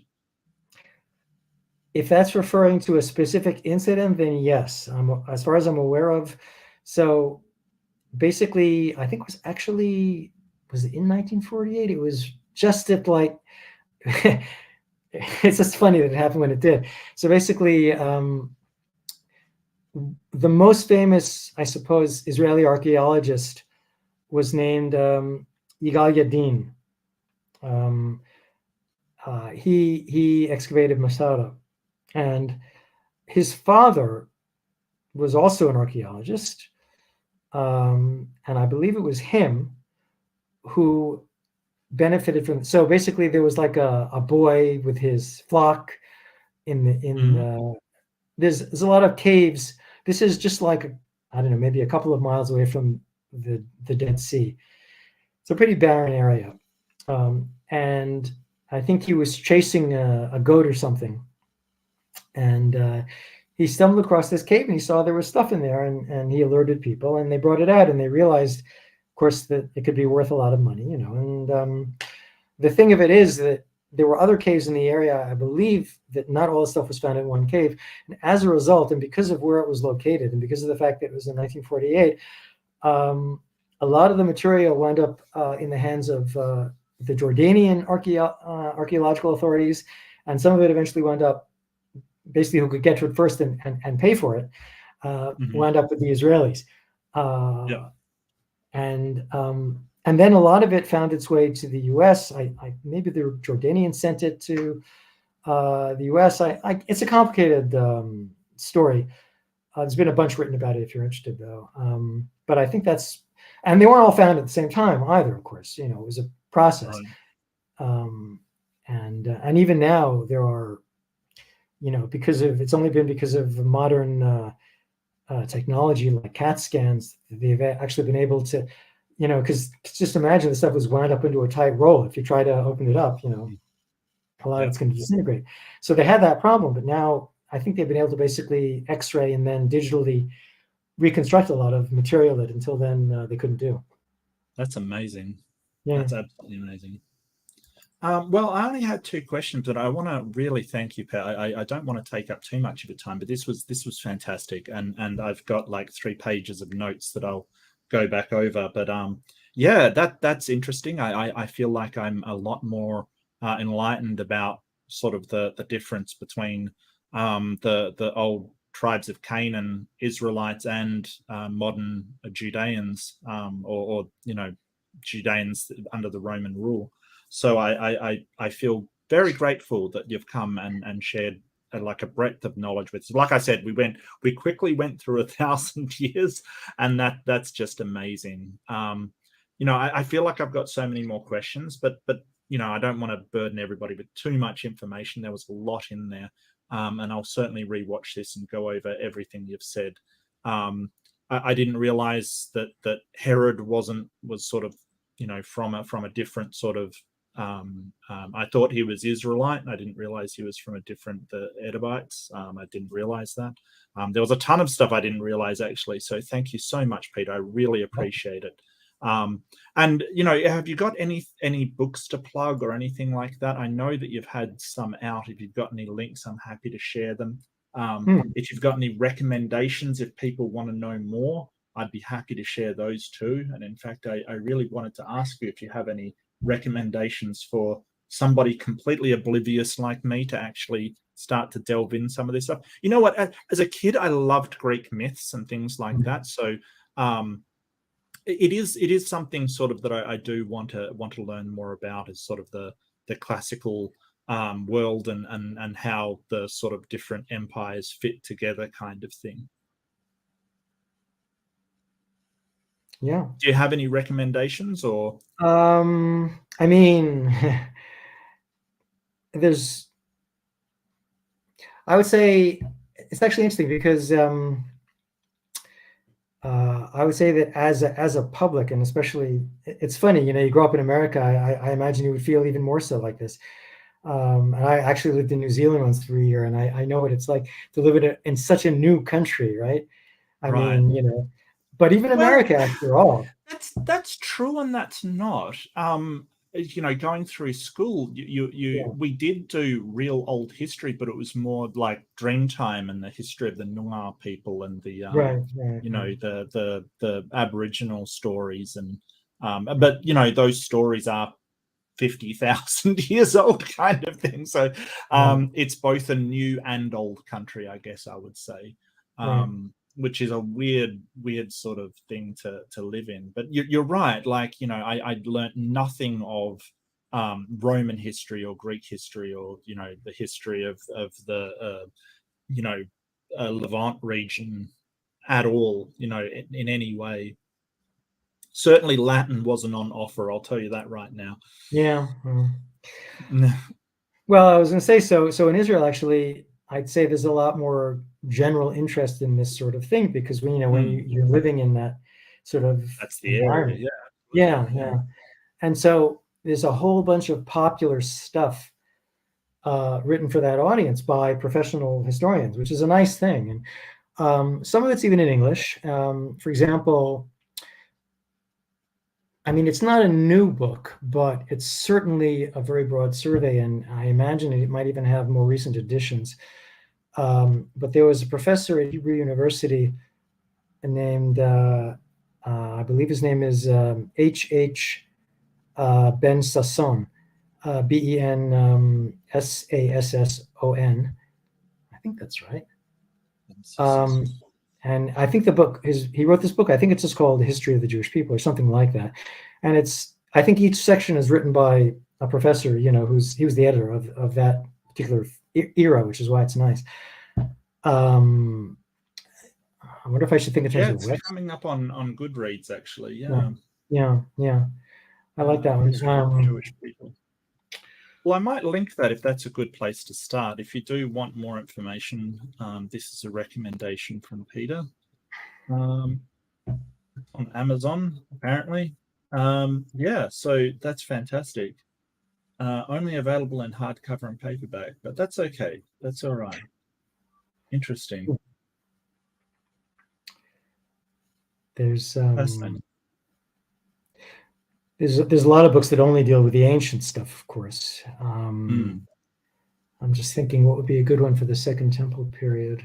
If that's referring to a specific incident, then yes, as far as I'm aware of. So basically, I think was it in 1948? It was just at like, it's just funny that it happened when it did. So basically, the most famous, I suppose, Israeli archaeologist was named Yigal Yadin. He excavated Masada. And his father was also an archaeologist. And I believe it was him who benefited from. So basically, there was like a boy with his flock there's a lot of caves. This is just like, I don't know, maybe a couple of miles away from the Dead Sea. It's a pretty barren area. And I think he was chasing a goat or something. And he stumbled across this cave, and he saw there was stuff in there, and he alerted people, and they brought it out, and they realized, of course, that it could be worth a lot of money, you know. And the thing of it is that there were other caves in the area. I believe that not all the stuff was found in one cave. And as a result, and because of where it was located, and because of the fact that it was in 1948, a lot of the material wound up in the hands of the Jordanian archaeological authorities, and some of it eventually wound up, basically who could get to it first and pay for it, wound up with the Israelis. And then a lot of it found its way to the U.S. Maybe the Jordanians sent it to the U.S. It's a complicated story. There's been a bunch written about it if you're interested, though. But I think that's, and they weren't all found at the same time either, of course. You know, it was a process. Right. And even now there are, you know, it's only been because of modern technology like CAT scans, they've actually been able to, you know, because just imagine the stuff was wound up into a tight roll. If you try to open it up, you know, a lot of it's going to disintegrate. So they had that problem, but now I think they've been able to basically X-ray and then digitally reconstruct a lot of material that until then they couldn't do. That's amazing. Yeah, that's absolutely amazing. Well, I only had two questions, but I want to really thank you, Pat. I don't want to take up too much of your time, but this was fantastic, and I've got like 3 pages of notes that I'll go back over. But Yeah, that's interesting. I feel like I'm a lot more enlightened about sort of the difference between the old tribes of Canaan, Israelites, and modern Judeans, or Judeans under the Roman rule. So I feel very grateful that you've come and shared like a breadth of knowledge with. Like I said, we quickly went through 1,000 years, and that's just amazing. I feel like I've got so many more questions, but I don't want to burden everybody with too much information. There was a lot in there, and I'll certainly rewatch this and go over everything you've said. I didn't realize that Herod was sort of from a different sort of. I thought he was Israelite, and I didn't realize he was from a different the Edomites. I didn't realize that. There was a ton of stuff I didn't realize actually. So thank you so much, Peter. I really appreciate it. And have you got any books to plug or anything like that? I know that you've had some out. If you've got any links, I'm happy to share them. If you've got any recommendations, if people want to know more, I'd be happy to share those too. And in fact, I really wanted to ask you if you have any recommendations for somebody completely oblivious like me to actually start to delve in some of this stuff. You know what? As a kid, I loved Greek myths and things like that. So it is something sort of that I do want to learn more about, is sort of the classical world and how the sort of different empires fit together kind of thing. Yeah. Do you have any recommendations or? I mean, I would say it's actually interesting because I would say that as a public, and especially, it's funny, you grew up in America. I imagine you would feel even more so like this. And I actually lived in New Zealand once for a year, and I know what it's like to live in such a new country, right? I mean, but even America, after all. That's true, and that's not. Going through school, we did do real old history, but it was more like Dreamtime and the history of the Noongar people and the the Aboriginal stories, and but those stories are 50,000 years old kind of thing. So it's both a new and old country, I guess I would say. Which is a weird sort of thing to live in. But you're right. Like, I learnt nothing of Roman history or Greek history or, the history of the, Levant region at all, in any way. Certainly Latin wasn't on offer. I'll tell you that right now. Yeah. Well, I was going to say, so in Israel, actually, I'd say there's a lot more general interest in this sort of thing because when you're living in that sort of that's the environment. Area, yeah. And so there's a whole bunch of popular stuff written for that audience by professional historians, which is a nice thing. And some of it's even in English. For example, I mean, it's not a new book, but it's certainly a very broad survey, and I imagine it might even have more recent editions. But there was a professor at Hebrew University named, I believe his name is H.H. Ben Sasson, Bensasson. I think that's right. And I think the book he wrote this book. I think it's just called The History of the Jewish People or something like that. And I think each section is written by a professor, he was the editor of that particular era, which is why it's nice. I wonder if I should think in terms of it's coming up on Goodreads actually. Yeah. I like that one. Jewish people. Well, I might link that if that's a good place to start. If you do want more information, this is a recommendation from Peter on Amazon, apparently. So that's fantastic. Only available in hardcover and paperback, but that's okay. That's all right. Interesting. There's a lot of books that only deal with the ancient stuff, of course. I'm just thinking what would be a good one for the Second Temple period.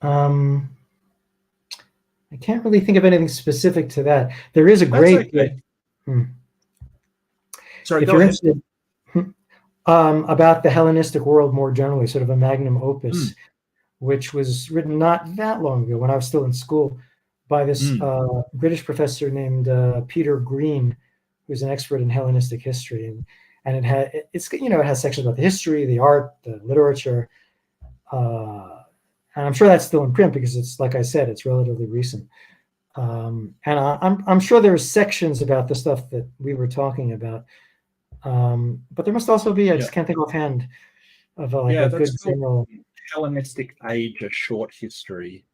I can't really think of anything specific to that. There is a great. Okay. Sorry, if go you're ahead. interested, about the Hellenistic world more generally, sort of a magnum opus, which was written not that long ago when I was still in school by this British professor named Peter Green, who's an expert in Hellenistic history, and it has sections about the history, the art, the literature, and I'm sure that's still in print because it's, like I said, it's relatively recent. And I'm sure there's sections about the stuff that we were talking about. But there must also be, I just can't think offhand of a good general Hellenistic Age, a short history,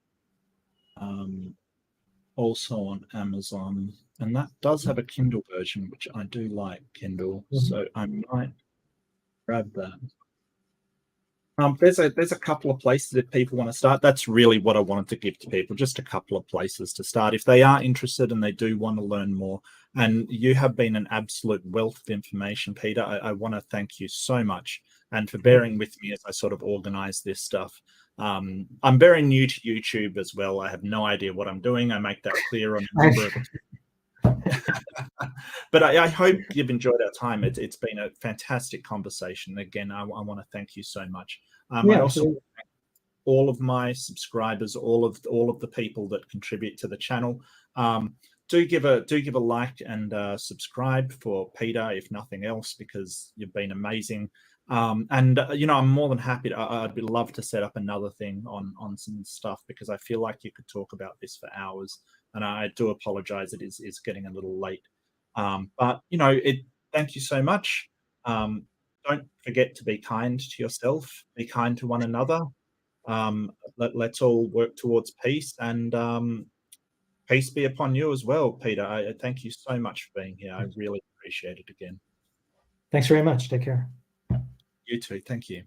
also on Amazon, and that does have a Kindle version, which I do like Kindle, so I might grab that. There's a couple of places if people want to start. That's really what I wanted to give to people, just a couple of places to start if they are interested and they do want to learn more. And you have been an absolute wealth of information, Peter. I want to thank you so much, and for bearing with me as I sort of organize this stuff. I'm very new to YouTube as well. I have no idea what I'm doing. I make that clear on a number of but I hope you've enjoyed our time. It's been a fantastic conversation. Again, I want to thank you so much. I also want to thank all of my subscribers, all of the people that contribute to the channel. Do give a like and subscribe for Peter, if nothing else, because you've been amazing. And I'm more than happy. I'd love to set up another thing on some stuff, because I feel like you could talk about this for hours. And I do apologize; it is getting a little late. But thank you so much. Don't forget to be kind to yourself. Be kind to one another. Let's all work towards peace, and peace be upon you as well, Peter. I thank you so much for being here. I really appreciate it again. Thanks very much. Take care. You too. Thank you.